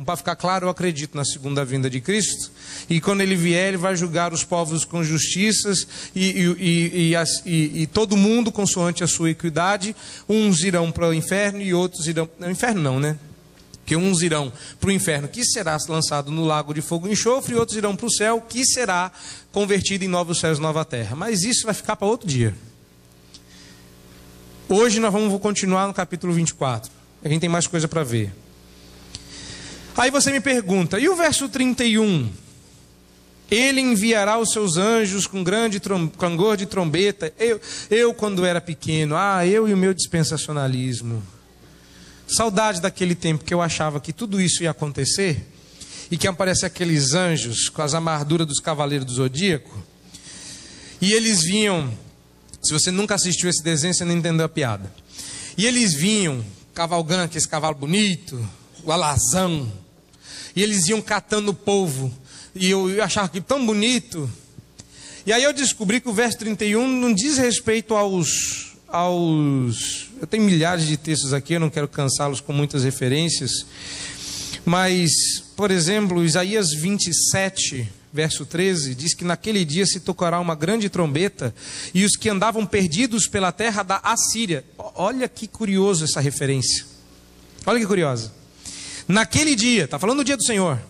Para ficar claro, eu acredito na segunda vinda de Cristo. E quando ele vier, ele vai julgar os povos com justiças e todo mundo consoante a sua equidade. Uns irão para o inferno e outros irão... Não, inferno não, né? Porque uns irão para o inferno, que será lançado no lago de fogo e enxofre, e outros irão para o céu, que será convertido em novos céus e nova terra. Mas isso vai ficar para outro dia. Hoje nós vamos continuar no capítulo 24. A gente tem mais coisa para ver. Aí você me pergunta, e o verso 31? Ele enviará os seus anjos com grande clangor de trombeta. Eu quando era pequeno, eu e o meu dispensacionalismo. Saudade daquele tempo que eu achava que tudo isso ia acontecer e que aparecem aqueles anjos com as amarduras dos cavaleiros do zodíaco. E eles vinham, se você nunca assistiu esse desenho, você não entendeu a piada. E eles vinham cavalgando aquele cavalo bonito, o alazão. E eles iam catando o povo. E eu achava aquilo tão bonito. E aí eu descobri que o verso 31 não diz respeito aos... Eu tenho milhares de textos aqui, eu não quero cansá-los com muitas referências. Mas, por exemplo, Isaías 27, verso 13, diz que naquele dia se tocará uma grande trombeta, e os que andavam perdidos pela terra da Assíria. Olha que curioso essa referência. Olha que curiosa. Naquele dia, está falando do dia do Senhor,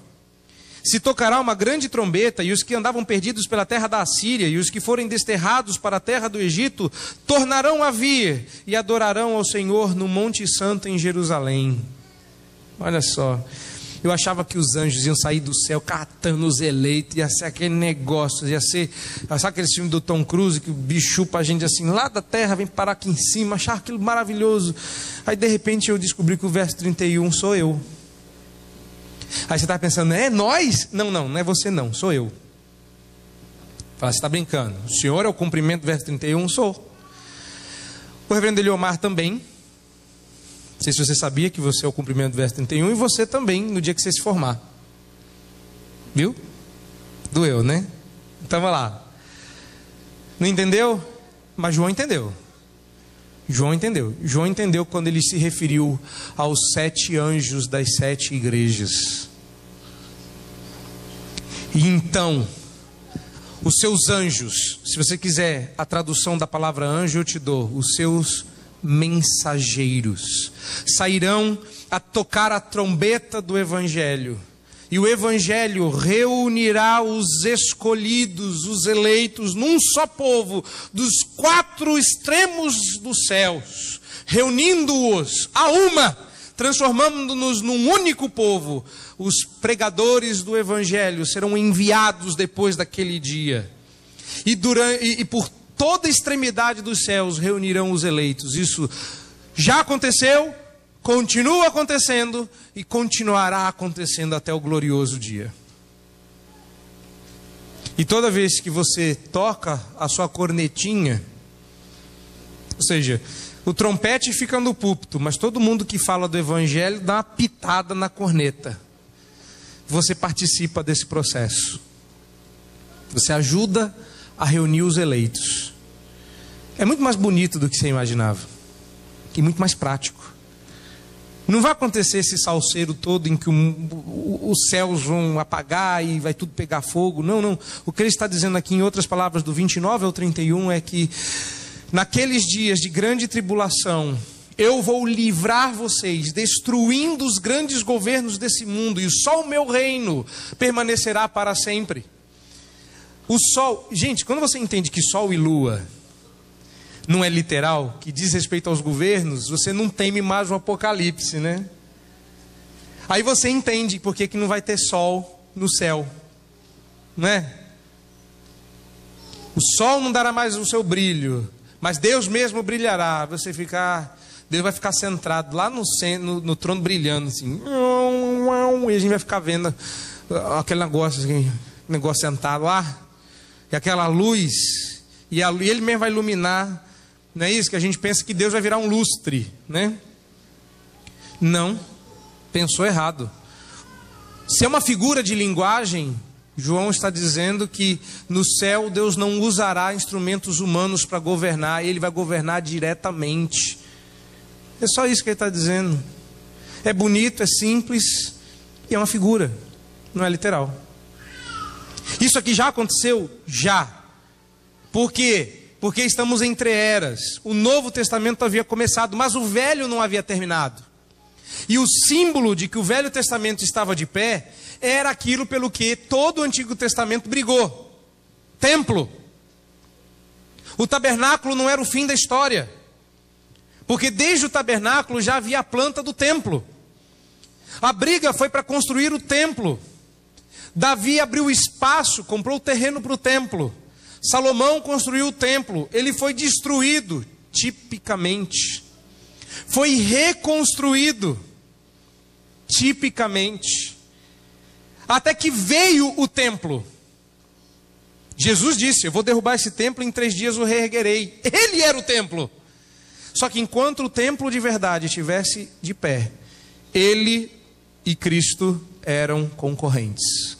se tocará uma grande trombeta, e os que andavam perdidos pela terra da Assíria, e os que forem desterrados para a terra do Egito, tornarão a vir, e adorarão ao Senhor no Monte Santo em Jerusalém. Olha só, eu achava que os anjos iam sair do céu catando os eleitos, ia ser aquele negócio, ia ser, sabe aquele filme do Tom Cruise, que o bicho chupa a gente assim, lá da terra, vem parar aqui em cima, achava aquilo maravilhoso. Aí de repente eu descobri que o verso 31 sou eu. Aí você está pensando, é nós? Não é você não, sou eu. Fala, você está brincando. O Senhor é o cumprimento do verso 31? Sou. O reverendo Eliomar também. Não sei se você sabia que você é o cumprimento do verso 31. E você também, no dia que você se formar. Viu? Doeu, né? Então vai lá. Não entendeu? Mas João entendeu. João entendeu quando ele se referiu aos 7 anjos das 7 igrejas. E então, os seus anjos, se você quiser a tradução da palavra anjo, eu te dou, os seus mensageiros, sairão a tocar a trombeta do Evangelho. E o Evangelho reunirá os escolhidos, os eleitos, num só povo, dos 4 extremos dos céus, reunindo-os a uma, transformando-nos num único povo. Os pregadores do Evangelho serão enviados depois daquele dia. E por toda a extremidade dos céus reunirão os eleitos. Isso já aconteceu, continua acontecendo e continuará acontecendo até o glorioso dia. E toda vez que você toca a sua cornetinha, ou seja, o trompete fica no púlpito, mas todo mundo que fala do evangelho dá uma pitada na corneta. Você participa desse processo. Você ajuda a reunir os eleitos. É muito mais bonito do que você imaginava. E muito mais prático. Não vai acontecer esse salseiro todo em que os céus vão apagar e vai tudo pegar fogo. Não, não. O que ele está dizendo aqui, em outras palavras, do 29 ao 31, é que naqueles dias de grande tribulação, eu vou livrar vocês, destruindo os grandes governos desse mundo, e só o meu reino permanecerá para sempre. O sol, gente, quando você entende que sol e lua não é literal, que diz respeito aos governos, você não teme mais o apocalipse, né? Aí você entende por que não vai ter sol no céu, né? O sol não dará mais o seu brilho, mas Deus mesmo brilhará. Deus vai ficar centrado lá no trono brilhando assim, e a gente vai ficar vendo aquele negócio assim, sentado lá, e aquela luz, e ele mesmo vai iluminar. Não é isso que a gente pensa, que Deus vai virar um lustre, né? Não, pensou errado. Se é uma figura de linguagem, João está dizendo que no céu Deus não usará instrumentos humanos para governar, ele vai governar diretamente. É só isso que ele está dizendo. É bonito, é simples e é uma figura, não é literal. Isso aqui já aconteceu? Já. Por quê? Porque estamos entre eras. O Novo Testamento havia começado, mas o Velho não havia terminado. E o símbolo de que o Velho Testamento estava de pé era aquilo pelo que todo o Antigo Testamento brigou: templo. O tabernáculo não era o fim da história, porque desde o tabernáculo já havia a planta do templo. A briga foi para construir o templo. Davi abriu espaço, comprou o terreno para o templo. Salomão construiu o templo, ele foi destruído, tipicamente. Foi reconstruído, tipicamente. Até que veio o templo. Jesus disse: eu vou derrubar esse templo, em 3 dias o reerguerei. Ele era o templo. Só que enquanto o templo de verdade estivesse de pé, ele e Cristo eram concorrentes.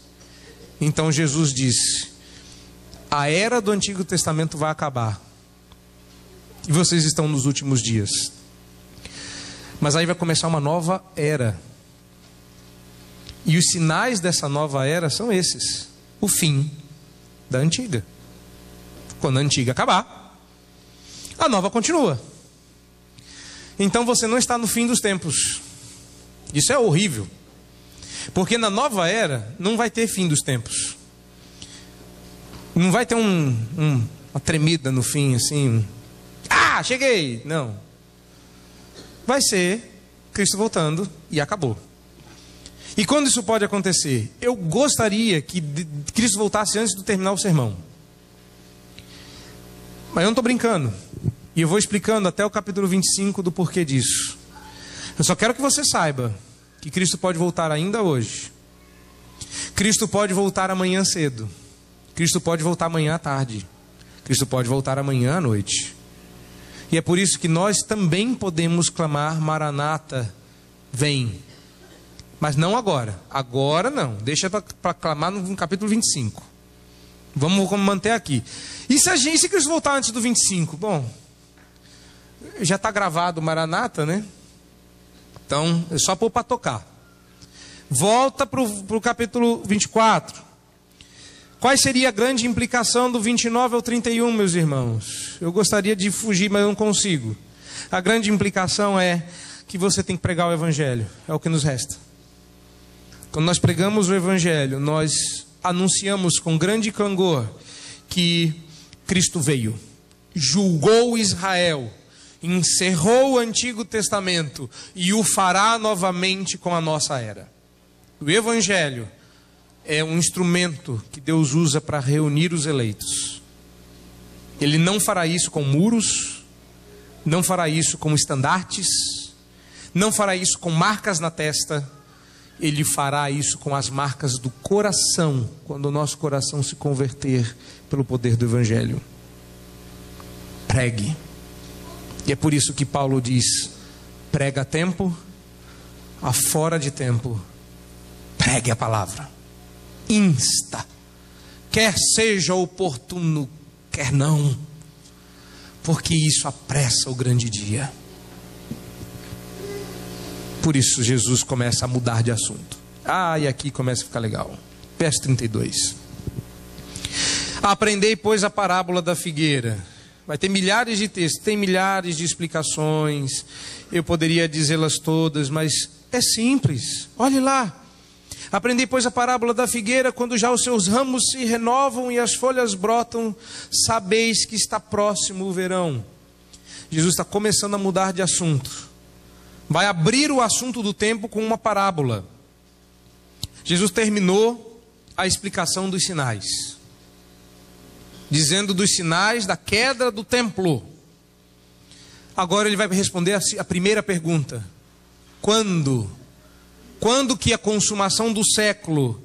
Então Jesus disse: a era do Antigo Testamento vai acabar, e vocês estão nos últimos dias. Mas aí vai começar uma nova era. E os sinais dessa nova era são esses: o fim da antiga. Quando a antiga acabar, a nova continua. Então você não está no fim dos tempos. Isso é horrível, porque na nova era não vai ter fim dos tempos. Não vai ter uma tremida no fim, assim, cheguei. Não. Vai ser Cristo voltando e acabou. E quando isso pode acontecer? Eu gostaria que Cristo voltasse antes de terminar o sermão. Mas eu não estou brincando. E eu vou explicando até o capítulo 25 do porquê disso. Eu só quero que você saiba que Cristo pode voltar ainda hoje. Cristo pode voltar amanhã cedo. Cristo pode voltar amanhã à tarde. Cristo pode voltar amanhã à noite. E é por isso que nós também podemos clamar: Maranata, vem. Mas não agora. Agora não. Deixa para clamar no capítulo 25. Vamos manter aqui. E se Cristo voltar antes do 25? Bom, já está gravado o Maranata, né? Então, é só pôr para tocar. Volta para o capítulo 24. Qual seria a grande implicação do 29 ao 31, meus irmãos? Eu gostaria de fugir, mas não consigo. A grande implicação é que você tem que pregar o Evangelho. É o que nos resta. Quando nós pregamos o Evangelho, nós anunciamos com grande clangor que Cristo veio, julgou Israel, encerrou o Antigo Testamento e o fará novamente com a nossa era. O Evangelho é um instrumento que Deus usa para reunir os eleitos. Ele não fará isso com muros, não fará isso com estandartes, não fará isso com marcas na testa. Ele fará isso com as marcas do coração, quando o nosso coração se converter pelo poder do Evangelho. Pregue. E é por isso que Paulo diz: prega a tempo, a fora de tempo, pregue a palavra. Insta. Quer seja oportuno, quer não. Porque isso apressa o grande dia. Por isso Jesus começa a mudar de assunto. E aqui começa a ficar legal. Verso 32. Aprendei, pois, a parábola da figueira. Vai ter milhares de textos, tem milhares de explicações. Eu poderia dizê-las todas, mas é simples. Olhe lá. Aprendei, pois, a parábola da figueira. Quando já os seus ramos se renovam e as folhas brotam, sabeis que está próximo o verão. Jesus está começando a mudar de assunto. Vai abrir o assunto do tempo com uma parábola. Jesus terminou a explicação dos sinais, dizendo dos sinais da queda do templo. Agora ele vai responder a primeira pergunta: quando? Quando que a consumação do século,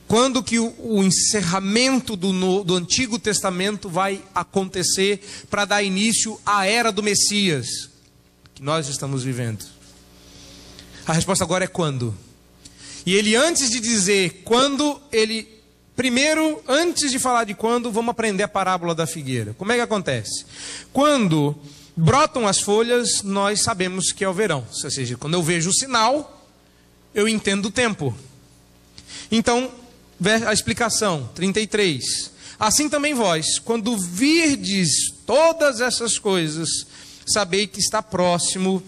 quando que o encerramento do Antigo Testamento vai acontecer para dar início à era do Messias que nós estamos vivendo? A resposta agora é quando. E ele, antes de dizer quando, primeiro, antes de falar de quando, vamos aprender a parábola da figueira. Como é que acontece? Quando brotam as folhas, nós sabemos que é o verão. Ou seja, quando eu vejo o sinal, eu entendo o tempo. Então, a explicação, 33. Assim também vós, quando virdes todas essas coisas, sabei que está próximo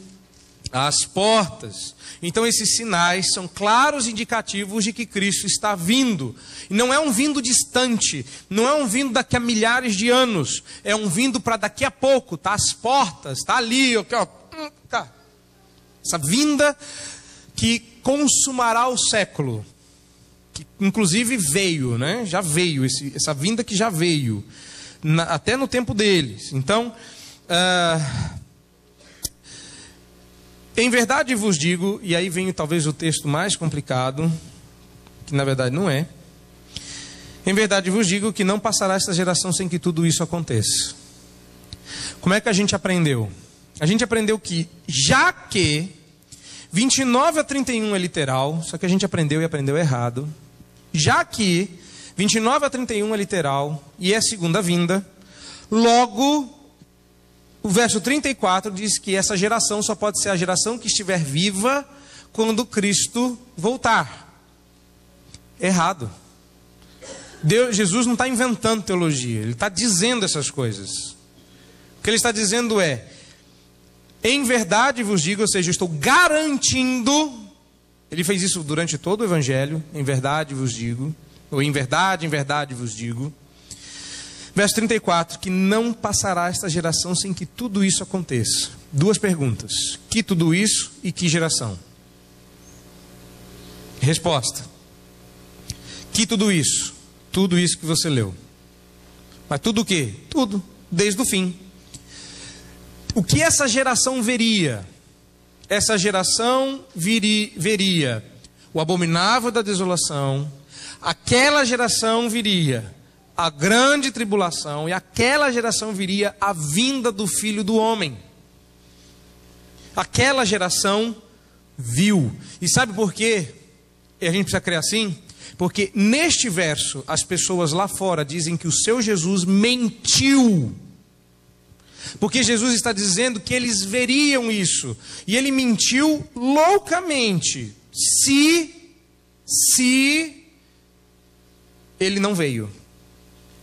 às portas. Então esses sinais são claros indicativos de que Cristo está vindo. E não é um vindo distante, não é um vindo daqui a milhares de anos, é um vindo para daqui a pouco, está às portas, está ali, tá. Essa vinda que consumará o século, que inclusive veio, né? Já veio, essa vinda que já veio, até no tempo deles. Então, em verdade vos digo, e aí vem talvez o texto mais complicado, que na verdade não é. Em verdade vos digo que não passará esta geração sem que tudo isso aconteça. Como é que a gente aprendeu? A gente aprendeu que, já que 29 a 31 é literal, só que a gente aprendeu e aprendeu errado. Já que 29 a 31 é literal e é segunda vinda, logo o verso 34 diz que essa geração só pode ser a geração que estiver viva quando Cristo voltar. Errado. Jesus não está inventando teologia, ele está dizendo essas coisas. O que ele está dizendo é: em verdade vos digo, ou seja, eu estou garantindo. Ele fez isso durante todo o Evangelho. Em verdade vos digo, ou em verdade vos digo. Verso 34, que não passará esta geração sem que tudo isso aconteça. Duas perguntas: que tudo isso e que geração? Resposta: que tudo isso? Tudo isso que você leu. Mas tudo o quê? Tudo, desde o fim. O que essa geração veria? Essa geração veria o abominável da desolação. Aquela geração viria a grande tribulação, e aquela geração viria a vinda do Filho do Homem. Aquela geração viu. E sabe por quê? E a gente precisa crer assim? Porque neste verso, as pessoas lá fora dizem que o seu Jesus mentiu. Porque Jesus está dizendo que eles veriam isso. E ele mentiu loucamente. Se ele não veio.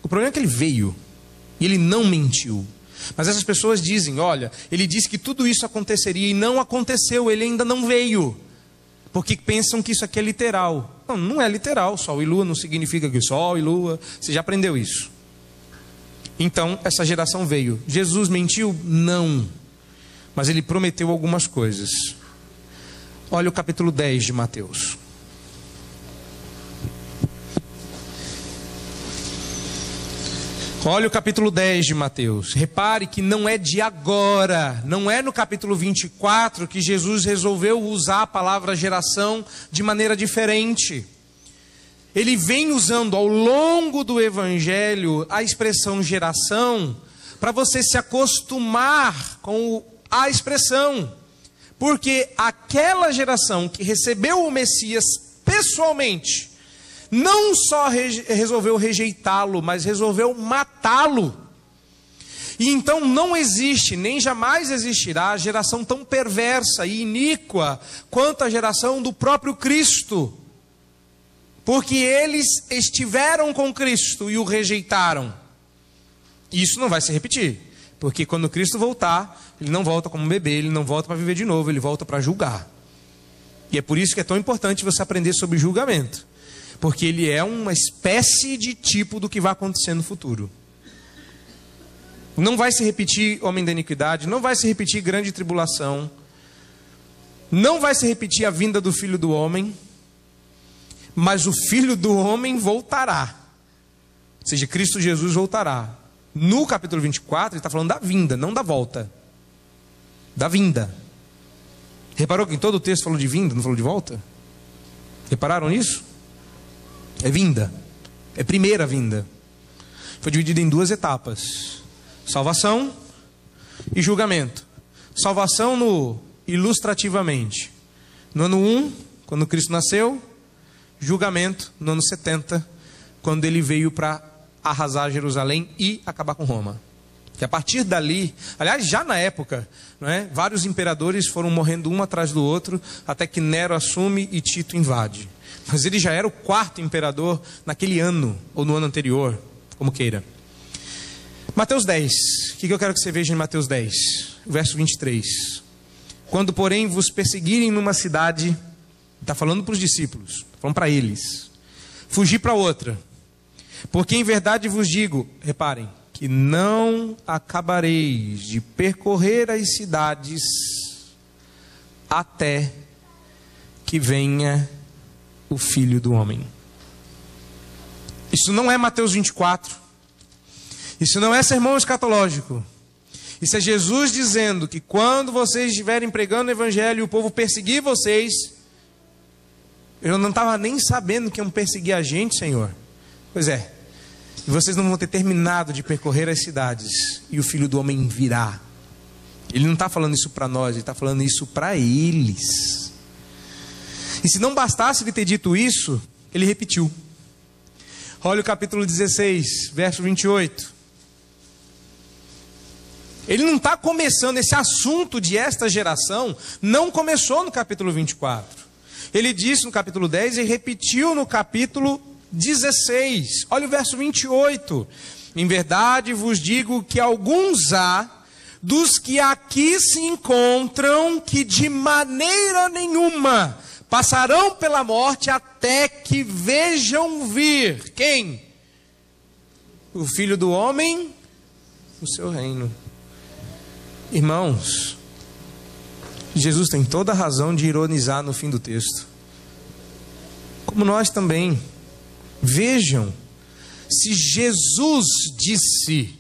O problema é que ele veio e ele não mentiu. Mas essas pessoas dizem: olha, ele disse que tudo isso aconteceria e não aconteceu, ele ainda não veio. Porque pensam que isso aqui é literal. Não, não é literal. Sol e lua não significa que sol e lua. Você já aprendeu isso. Então, essa geração veio. Jesus mentiu? Não. Mas ele prometeu algumas coisas. Olha o capítulo 10 de Mateus. Olha o capítulo 10 de Mateus. Repare que não é de agora, não é no capítulo 24 que Jesus resolveu usar a palavra geração de maneira diferente. Ele vem usando ao longo do evangelho a expressão geração para você se acostumar com a expressão. Porque aquela geração que recebeu o Messias pessoalmente, não só resolveu rejeitá-lo, mas resolveu matá-lo. E então não existe, nem jamais existirá, geração tão perversa e iníqua quanto a geração do próprio Cristo. Porque eles estiveram com Cristo e o rejeitaram. Isso não vai se repetir. Porque quando Cristo voltar, ele não volta como um bebê, ele não volta para viver de novo, ele volta para julgar. E é por isso que é tão importante você aprender sobre julgamento. Porque ele é uma espécie de tipo do que vai acontecer no futuro. Não vai se repetir homem da iniquidade, não vai se repetir grande tribulação, não vai se repetir a vinda do Filho do Homem, mas o Filho do Homem voltará. Ou seja, Cristo Jesus voltará. No capítulo 24, ele está falando da vinda, não da volta. Da vinda. Reparou que em todo o texto falou de vinda, não falou de volta? Repararam nisso? É vinda. É primeira vinda. Foi dividido em duas etapas: salvação e julgamento. Salvação no ilustrativamente. No ano 1, quando Cristo nasceu. Julgamento no ano 70, quando ele veio para arrasar Jerusalém e acabar com Roma. Que a partir dali, aliás, já na época, não é? Vários imperadores foram morrendo um atrás do outro, até que Nero assume e Tito invade. Mas ele já era o quarto imperador naquele ano, ou no ano anterior, como queira. Mateus 10, o que eu quero que você veja em Mateus 10? Verso 23. Quando, porém, vos perseguirem numa cidade, está falando para os discípulos, está falando para eles, fugir para outra. Porque em verdade vos digo, reparem, que não acabareis de percorrer as cidades até que venha o Filho do Homem. Isso não é Mateus 24. Isso não é sermão escatológico. Isso é Jesus dizendo que quando vocês estiverem pregando o evangelho e o povo perseguir vocês, eu não estava nem sabendo que iam perseguir a gente, Senhor. Pois é. E vocês não vão ter terminado de percorrer as cidades e o Filho do Homem virá. Ele não está falando isso para nós, ele está falando isso para eles. E se não bastasse ele ter dito isso, ele repetiu. Olha o capítulo 16, verso 28. Ele não está começando, esse assunto de esta geração não começou no capítulo 24. Ele disse no capítulo 10 e repetiu no capítulo 16. Olha o verso 28. Em verdade vos digo que alguns há dos que aqui se encontram que de maneira nenhuma passarão pela morte até que vejam vir. Quem? O Filho do Homem, o seu reino. Irmãos, Jesus tem toda a razão de ironizar no fim do texto. Como nós também. Vejam, se Jesus disse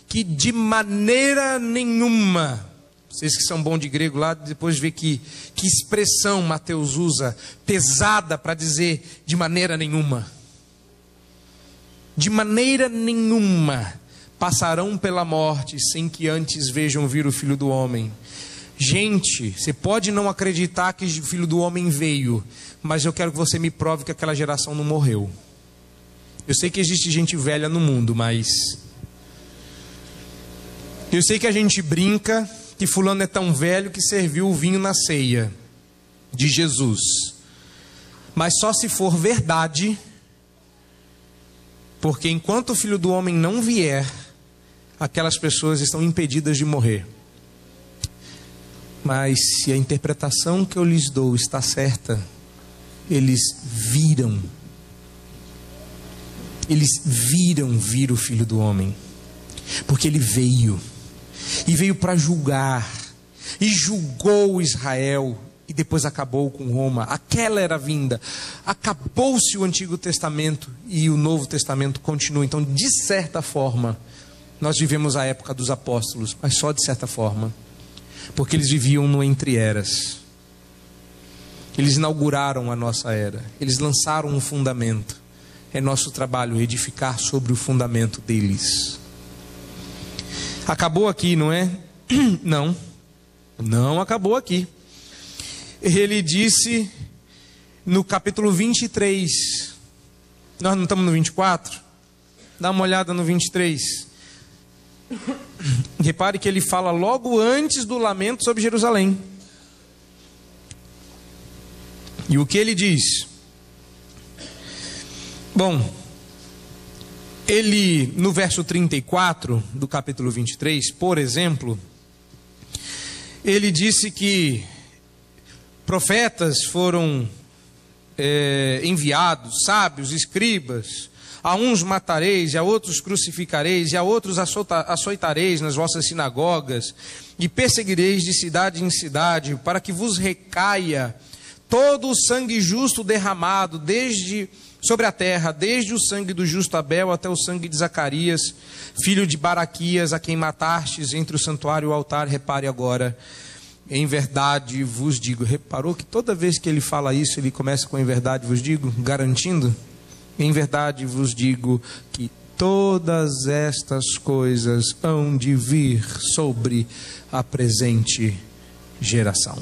que de maneira nenhuma, vocês que são bons de grego lá, depois vê que expressão Mateus usa, pesada para dizer de maneira nenhuma. De maneira nenhuma passarão pela morte sem que antes vejam vir o Filho do Homem. Gente, você pode não acreditar que o Filho do Homem veio, mas eu quero que você me prove que aquela geração não morreu. Eu sei que existe gente velha no mundo, mas eu sei que a gente brinca que fulano é tão velho que serviu o vinho na ceia de Jesus. Mas só se for verdade, porque enquanto o Filho do Homem não vier, aquelas pessoas estão impedidas de morrer. Mas se a interpretação que eu lhes dou está certa, eles viram vir o Filho do Homem, porque ele veio, e veio para julgar, e julgou Israel, e e depois acabou com Roma. Aquela era a vinda. Acabou-se o Antigo Testamento e o Novo Testamento continua. Então, de certa forma, nós vivemos a época dos apóstolos, mas só de certa forma, porque eles viviam no entre eras. Eles inauguraram a nossa era, eles lançaram um fundamento. É nosso trabalho edificar sobre o fundamento deles. Acabou aqui, não é? Não, não acabou aqui. Ele disse no capítulo 23, nós não estamos no 24? Dá uma olhada no 23. Repare que ele fala logo antes do lamento sobre Jerusalém. E o que ele diz? Bom, ele no verso 34 do capítulo 23, por exemplo, ele disse que profetas foram enviados, sábios, escribas. A uns matareis, e a outros crucificareis, e a outros açoitareis nas vossas sinagogas, e perseguireis de cidade em cidade, para que vos recaia todo o sangue justo derramado sobre a terra, desde o sangue do justo Abel até o sangue de Zacarias, filho de Baraquias, a quem matastes entre o santuário e o altar. Repare agora, em verdade vos digo. Reparou que toda vez que ele fala isso, ele começa com em verdade vos digo, garantindo? Em verdade vos digo que todas estas coisas hão de vir sobre a presente geração.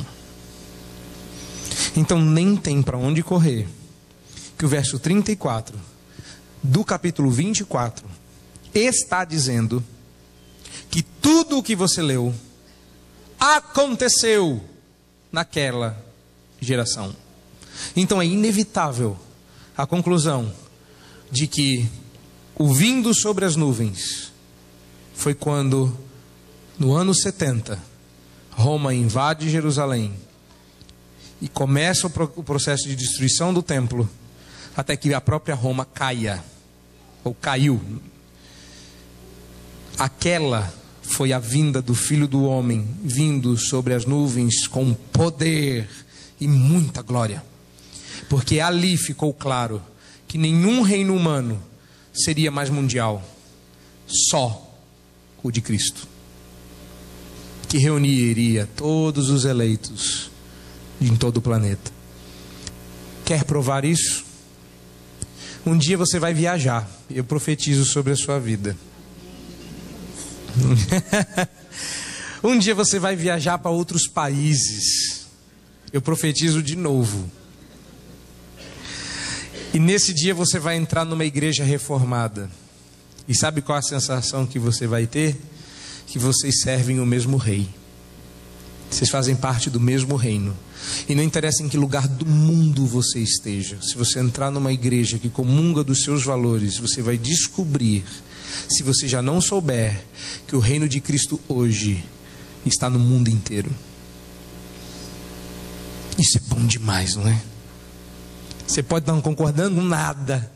Então nem tem para onde correr, que o verso 34 do capítulo 24 está dizendo que tudo o que você leu aconteceu naquela geração. Então é inevitável a conclusão de que o vindo sobre as nuvens foi quando, no ano 70, Roma invade Jerusalém e começa o processo de destruição do templo, até que a própria Roma caia, ou caiu. Aquela foi a vinda do Filho do Homem, vindo sobre as nuvens com poder e muita glória. Porque ali ficou claro que nenhum reino humano seria mais mundial, só o de Cristo, que reuniria todos os eleitos em todo o planeta. Quer provar isso? Um dia você vai viajar, eu profetizo sobre a sua vida. Um dia você vai viajar para outros países, eu profetizo de novo. E nesse dia você vai entrar numa igreja reformada. E sabe qual a sensação que você vai ter? Que vocês servem o mesmo rei. Vocês fazem parte do mesmo reino. E não interessa em que lugar do mundo você esteja. Se você entrar numa igreja que comunga dos seus valores, você vai descobrir, se você já não souber, que o reino de Cristo hoje está no mundo inteiro. Isso é bom demais, não é? Você pode não concordando nada,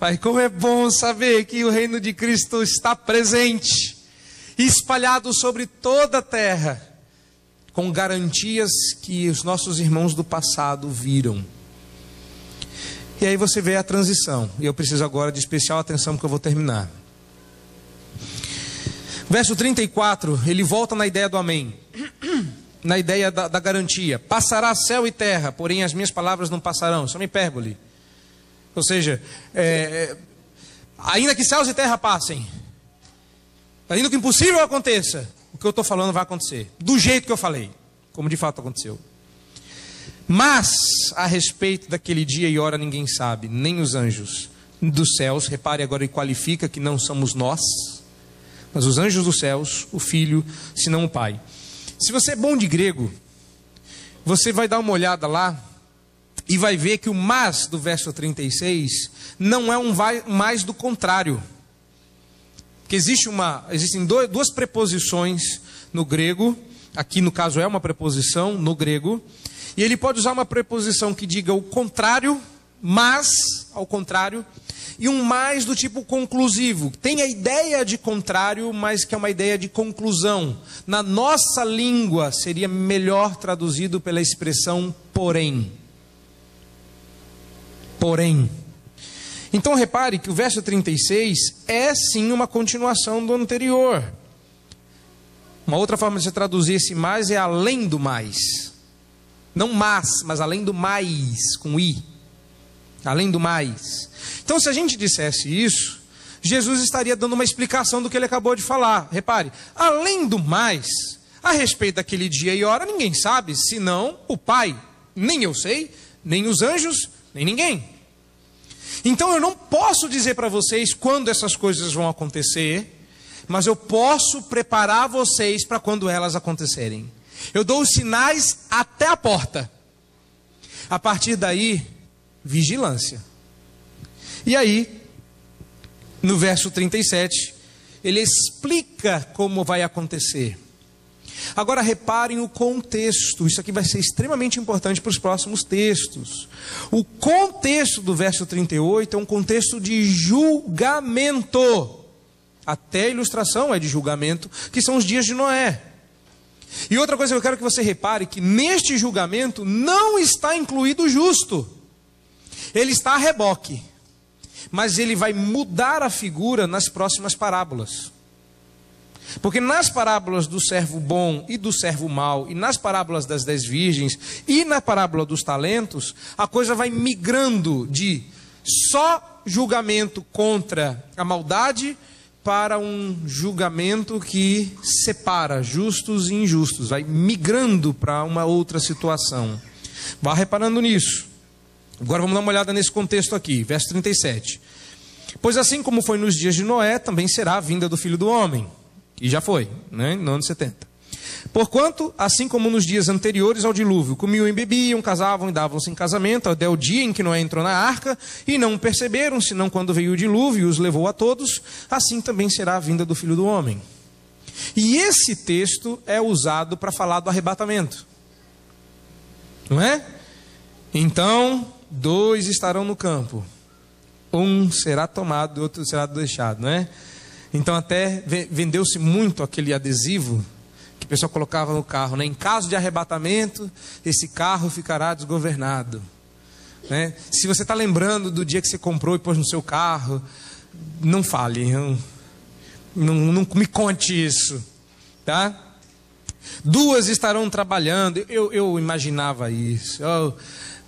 mas como é bom saber que o reino de Cristo está presente, espalhado sobre toda a terra, com garantias que os nossos irmãos do passado viram. E aí você vê a transição, e eu preciso agora de especial atenção porque eu vou terminar. Verso 34, ele volta na ideia do amém, na ideia da garantia. Passará céu e terra, porém as minhas palavras não passarão. Isso é uma hipérbole. Ou seja, ainda que céus e terra passem, ainda que o impossível aconteça, o que eu estou falando vai acontecer, do jeito que eu falei, como de fato aconteceu. Mas a respeito daquele dia e hora ninguém sabe, nem os anjos dos céus. Repare agora, ele qualifica que não somos nós, mas os anjos dos céus, o Filho, senão o Pai. Se você é bom de grego, você vai dar uma olhada lá e vai ver que o mas do verso 36 não é um mais do contrário. Porque existem duas preposições no grego, aqui no caso é uma preposição no grego, e ele pode usar uma preposição que diga o contrário, mas ao contrário, e um mais do tipo conclusivo. Tem a ideia de contrário, mas que é uma ideia de conclusão. Na nossa língua seria melhor traduzido pela expressão porém. Porém. Então repare que o verso 36 é sim uma continuação do anterior. Uma outra forma de você traduzir esse mais é além do mais. Não mas além do mais, com i. Além do mais. Então, se a gente dissesse isso, Jesus estaria dando uma explicação do que ele acabou de falar. Repare, além do mais, a respeito daquele dia e hora, ninguém sabe, senão o Pai. Nem eu sei, nem os anjos, nem ninguém. Então, eu não posso dizer para vocês quando essas coisas vão acontecer, mas eu posso preparar vocês para quando elas acontecerem. Eu dou os sinais até a porta. A partir daí, vigilância. E aí, no verso 37, ele explica como vai acontecer. Agora reparem o contexto. Isso aqui vai ser extremamente importante para os próximos textos. O contexto do verso 38 é um contexto de julgamento. Até a ilustração é de julgamento, que são os dias de Noé. E outra coisa que eu quero que você repare, que neste julgamento não está incluído o justo. Ele está a reboque. Mas ele vai mudar a figura nas próximas parábolas. Porque nas parábolas do servo bom e do servo mau, e nas parábolas das 10 virgens, e na parábola dos talentos, a coisa vai migrando de só julgamento contra a maldade para um julgamento que separa justos e injustos. Vai migrando para uma outra situação. Vá reparando nisso. Agora vamos dar uma olhada nesse contexto aqui, verso 37. Pois assim como foi nos dias de Noé, também será a vinda do Filho do Homem. E já foi, né? No ano 70. Porquanto, assim como nos dias anteriores ao dilúvio, comiam e bebiam, casavam e davam-se em casamento, até o dia em que Noé entrou na arca, e não perceberam, senão quando veio o dilúvio e os levou a todos, assim também será a vinda do Filho do Homem. E esse texto é usado para falar do arrebatamento. Não é? Então, 2 estarão no campo. Um será tomado, outro será deixado, não é? Então até vendeu-se muito aquele adesivo que o pessoal colocava no carro, né? Em caso de arrebatamento, esse carro ficará desgovernado, né? Se você está lembrando do dia que você comprou e pôs no seu carro, não fale, não me conte isso, tá? 2 estarão trabalhando. Eu imaginava isso.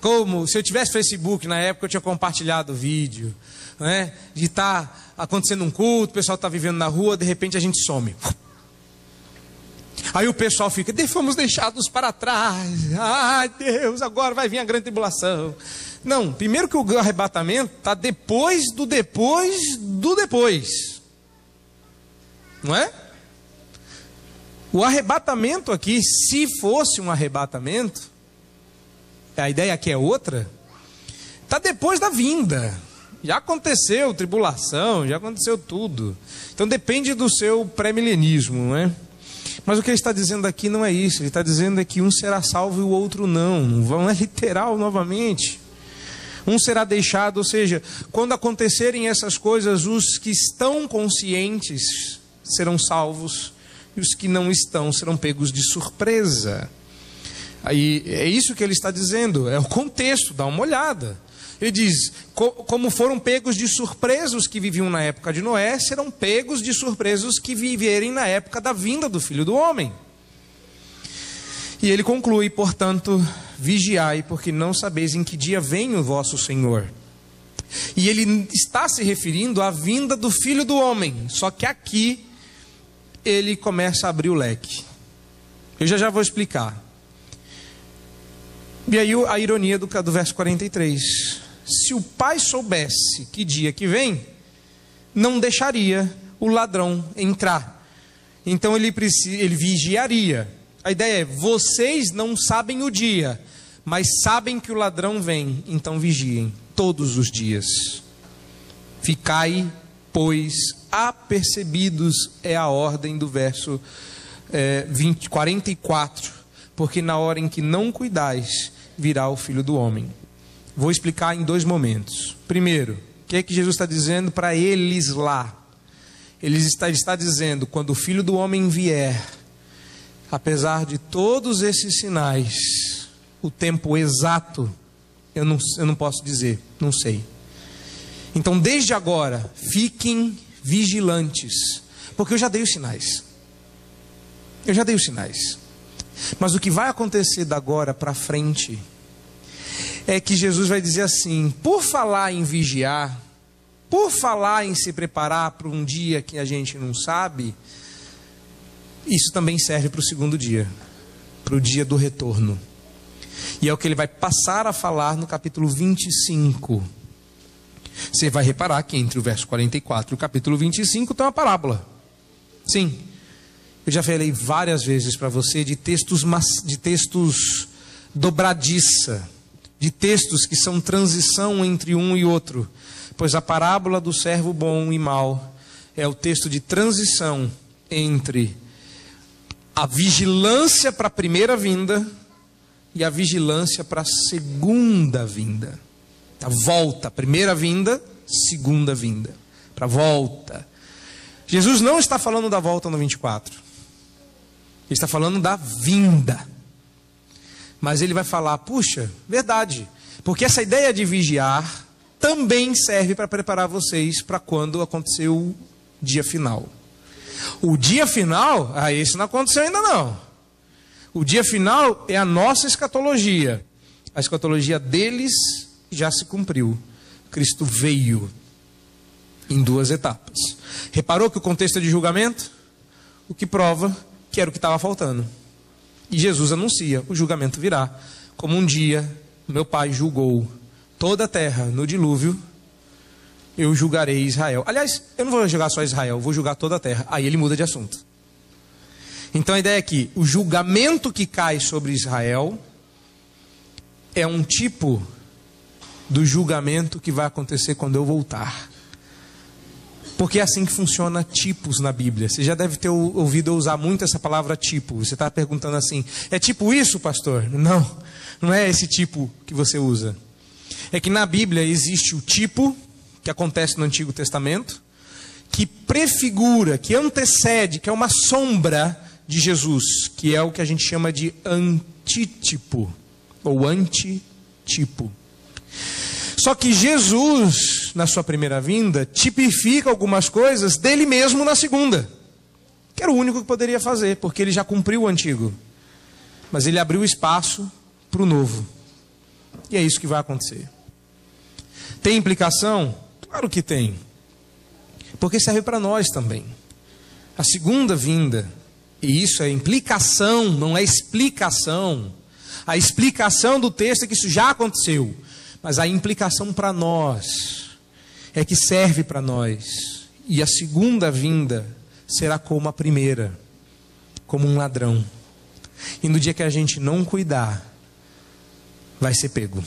Como se eu tivesse Facebook na época, eu tinha compartilhado o vídeo, né? De estar acontecendo um culto, o pessoal está vivendo na rua, de repente a gente some. Aí o pessoal fica, fomos deixados para trás. Ai Deus, agora vai vir a grande tribulação. Não, primeiro que o arrebatamento está depois do depois do depois. Não é? O arrebatamento aqui, se fosse um arrebatamento, a ideia aqui é outra, está depois da vinda. Já aconteceu tribulação, já aconteceu tudo. Então depende do seu pré-milenismo, não é? Mas o que ele está dizendo aqui não é isso. Ele está dizendo é que um será salvo e o outro não. Não é literal novamente. Um será deixado, ou seja, quando acontecerem essas coisas, os que estão conscientes serão salvos e os que não estão serão pegos de surpresa. Aí é isso que ele está dizendo, é o contexto, dá uma olhada. Ele diz, como foram pegos de surpresa os que viviam na época de Noé, serão pegos de surpresa os que viverem na época da vinda do Filho do Homem. E ele conclui, portanto, vigiai, porque não sabeis em que dia vem o vosso Senhor. E ele está se referindo à vinda do Filho do Homem, só que aqui ele começa a abrir o leque. Eu já vou explicar. E aí a ironia do verso 43. Se o pai soubesse que dia que vem, não deixaria o ladrão entrar. Então ele vigiaria. A ideia é, vocês não sabem o dia, mas sabem que o ladrão vem, então vigiem todos os dias. Ficai, pois, apercebidos, é a ordem do verso 44. Porque na hora em que não cuidais, virá o Filho do Homem. Vou explicar em 2 momentos. Primeiro, que é que Jesus está dizendo para eles lá? Ele está dizendo, quando o Filho do Homem vier, apesar de todos esses sinais, o tempo exato, eu não posso dizer, não sei. Então, desde agora, fiquem vigilantes, porque eu já dei os sinais. Eu já dei os sinais. Mas o que vai acontecer da agora para frente é que Jesus vai dizer assim: por falar em vigiar, por falar em se preparar para um dia que a gente não sabe, isso também serve para o segundo dia, para o dia do retorno. E é o que ele vai passar a falar no capítulo 25. Você vai reparar que entre o verso 44 e o capítulo 25 tem uma parábola. Sim, eu já falei várias vezes para você de textos dobradiça, de textos que são transição entre um e outro. Pois a parábola do servo bom e mau é o texto de transição entre a vigilância para a primeira vinda e a vigilância para a segunda vinda. A volta, primeira vinda, segunda vinda. Para a volta. Jesus não está falando da volta no 24. Ele está falando da vinda. Mas ele vai falar, puxa, verdade. Porque essa ideia de vigiar também serve para preparar vocês para quando acontecer o dia final. O dia final, esse não aconteceu ainda não. O dia final é a nossa escatologia. A escatologia deles já se cumpriu. Cristo veio em 2 etapas. Reparou que o contexto é de julgamento? O que prova que era o que estava faltando. E Jesus anuncia, o julgamento virá. Como um dia meu pai julgou toda a terra no dilúvio, eu julgarei Israel. Aliás, eu não vou julgar só Israel, vou julgar toda a terra. Aí ele muda de assunto. Então a ideia é que o julgamento que cai sobre Israel é um tipo do julgamento que vai acontecer quando eu voltar. Porque é assim que funciona tipos na Bíblia. Você já deve ter ouvido eu usar muito essa palavra tipo. Você está perguntando assim, é tipo isso, pastor? Não, não é esse tipo que você usa. É que na Bíblia existe o tipo que acontece no Antigo Testamento, que prefigura, que antecede, que é uma sombra de Jesus, que é o que a gente chama de antítipo, ou antitipo. Só que Jesus, na sua primeira vinda, tipifica algumas coisas dele mesmo na segunda, que era o único que poderia fazer, porque ele já cumpriu o antigo, mas ele abriu espaço para o novo, e é isso que vai acontecer. Tem implicação? Claro que tem, porque serve para nós também. A segunda vinda, e isso é implicação, não é explicação. A explicação do texto é que isso já aconteceu, mas a implicação para nós é que serve para nós. E a segunda vinda será como a primeira, como um ladrão. E no dia que a gente não cuidar, vai ser pego.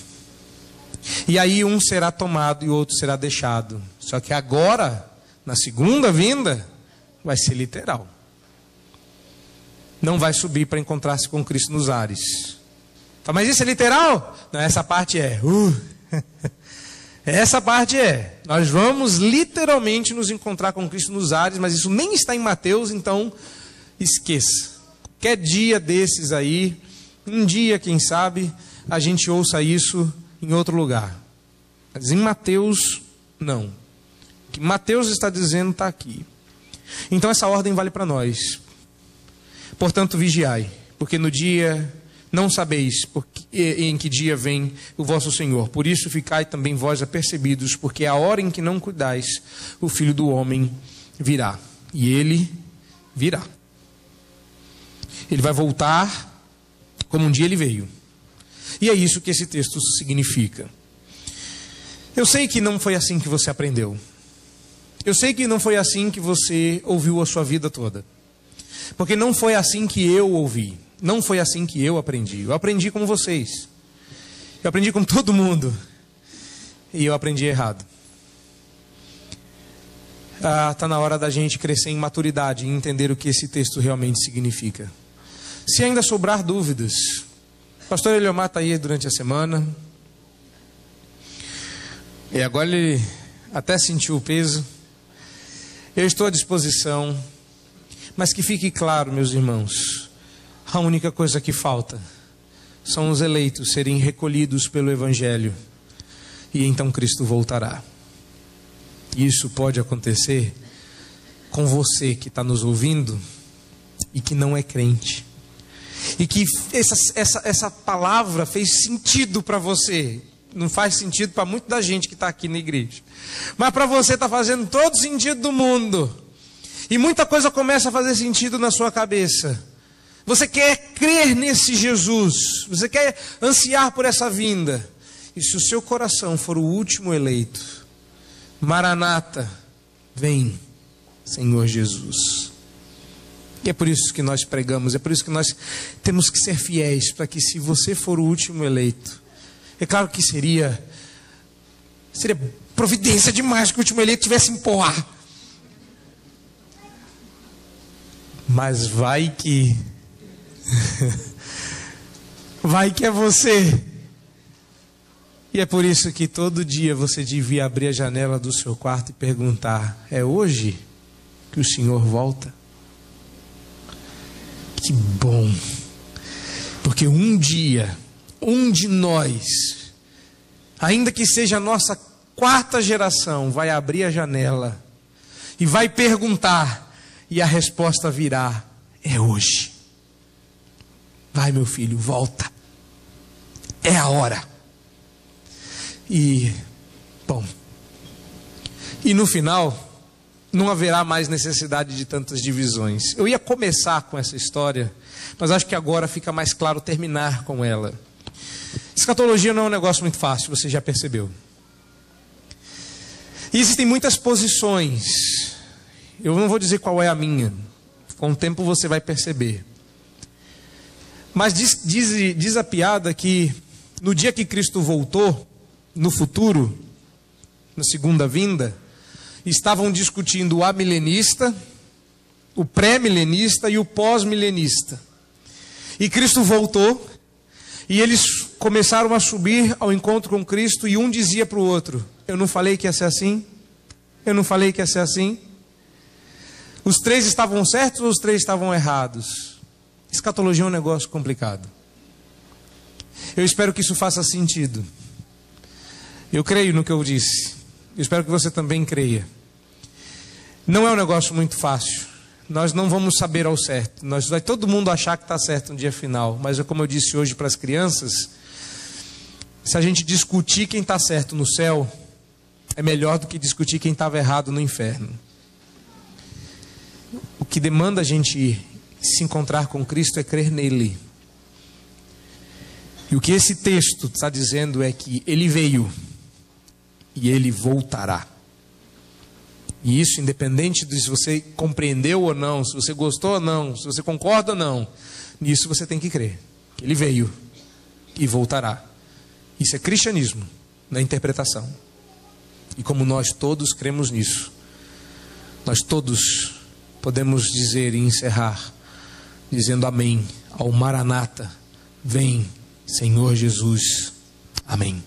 E aí um será tomado e o outro será deixado. Só que agora, na segunda vinda, vai ser literal. Não vai subir para encontrar-se com Cristo nos ares. Mas isso é literal? Não, essa parte é. Essa parte é. Nós vamos literalmente nos encontrar com Cristo nos ares, mas isso nem está em Mateus, então esqueça. Qualquer dia desses aí, um dia, quem sabe, a gente ouça isso em outro lugar. Mas em Mateus, não. O que Mateus está dizendo está aqui. Então essa ordem vale para nós. Portanto, vigiai, porque no dia não sabeis em que dia vem o vosso Senhor. Por isso ficai também vós apercebidos, porque a hora em que não cuidais, o Filho do Homem virá. E ele virá. Ele vai voltar como um dia ele veio. E é isso que esse texto significa. Eu sei que não foi assim que você aprendeu. Eu sei que não foi assim que você ouviu a sua vida toda. Porque não foi assim que eu ouvi. Não foi assim que eu aprendi. Eu aprendi como vocês. Eu aprendi com todo mundo. E eu aprendi errado. Está na hora da gente crescer em maturidade e entender o que esse texto realmente significa. Se ainda sobrar dúvidas, o pastor Eliomar está aí durante a semana. E agora ele até sentiu o peso. Eu estou à disposição, mas que fique claro, meus irmãos, a única coisa que falta são os eleitos serem recolhidos pelo Evangelho, e então Cristo voltará. Isso pode acontecer com você que está nos ouvindo e que não é crente, e que essa palavra fez sentido para você. Não faz sentido para muita da gente que está aqui na igreja, mas para você está fazendo todo sentido do mundo, e muita coisa começa a fazer sentido na sua cabeça. Você quer crer nesse Jesus, você quer ansiar por essa vinda, e se o seu coração for o último eleito, Maranata, vem, Senhor Jesus. E é por isso que nós pregamos, é por isso que nós temos que ser fiéis, para que, se você for o último eleito, é claro que seria providência demais que o último eleito tivesse em Poá, mas vai que vai que é você. E é por isso que todo dia você devia abrir a janela do seu quarto e perguntar: é hoje que o Senhor volta? Que bom, porque um dia, um de nós, ainda que seja a nossa quarta geração, vai abrir a janela e vai perguntar, e a resposta virá: é hoje. Vai, meu filho, volta, é a hora. E, bom, e no final não haverá mais necessidade de tantas divisões. Eu ia começar com essa história, mas acho que agora fica mais claro terminar com ela. Escatologia não é um negócio muito fácil, você já percebeu. E existem muitas posições. Eu não vou dizer qual é a minha, com o tempo você vai perceber. Mas diz a piada que no dia que Cristo voltou, no futuro, na segunda vinda, estavam discutindo o amilenista, o pré-milenista e o pós-milenista. E Cristo voltou, e eles começaram a subir ao encontro com Cristo, e um dizia para o outro: eu não falei que ia ser assim? Eu não falei que ia ser assim? Os três estavam certos ou os três estavam errados? Escatologia é um negócio complicado. Eu espero que isso faça sentido. Eu creio no que eu disse. Eu espero que você também creia. Não é um negócio muito fácil. Nós não vamos saber ao certo. Vai todo mundo achar que está certo no dia final. Mas, como eu disse hoje para as crianças, se a gente discutir quem está certo no céu, é melhor do que discutir quem estava errado no inferno. O que demanda a gente se encontrar com Cristo é crer nele. E o que esse texto está dizendo é que ele veio e ele voltará. E isso, independente de se você compreendeu ou não, se você gostou ou não, se você concorda ou não, nisso você tem que crer. Ele veio e voltará. Isso é cristianismo na interpretação. E como nós todos cremos nisso, nós todos podemos dizer e encerrar dizendo amém ao Maranata, vem, Senhor Jesus. Amém.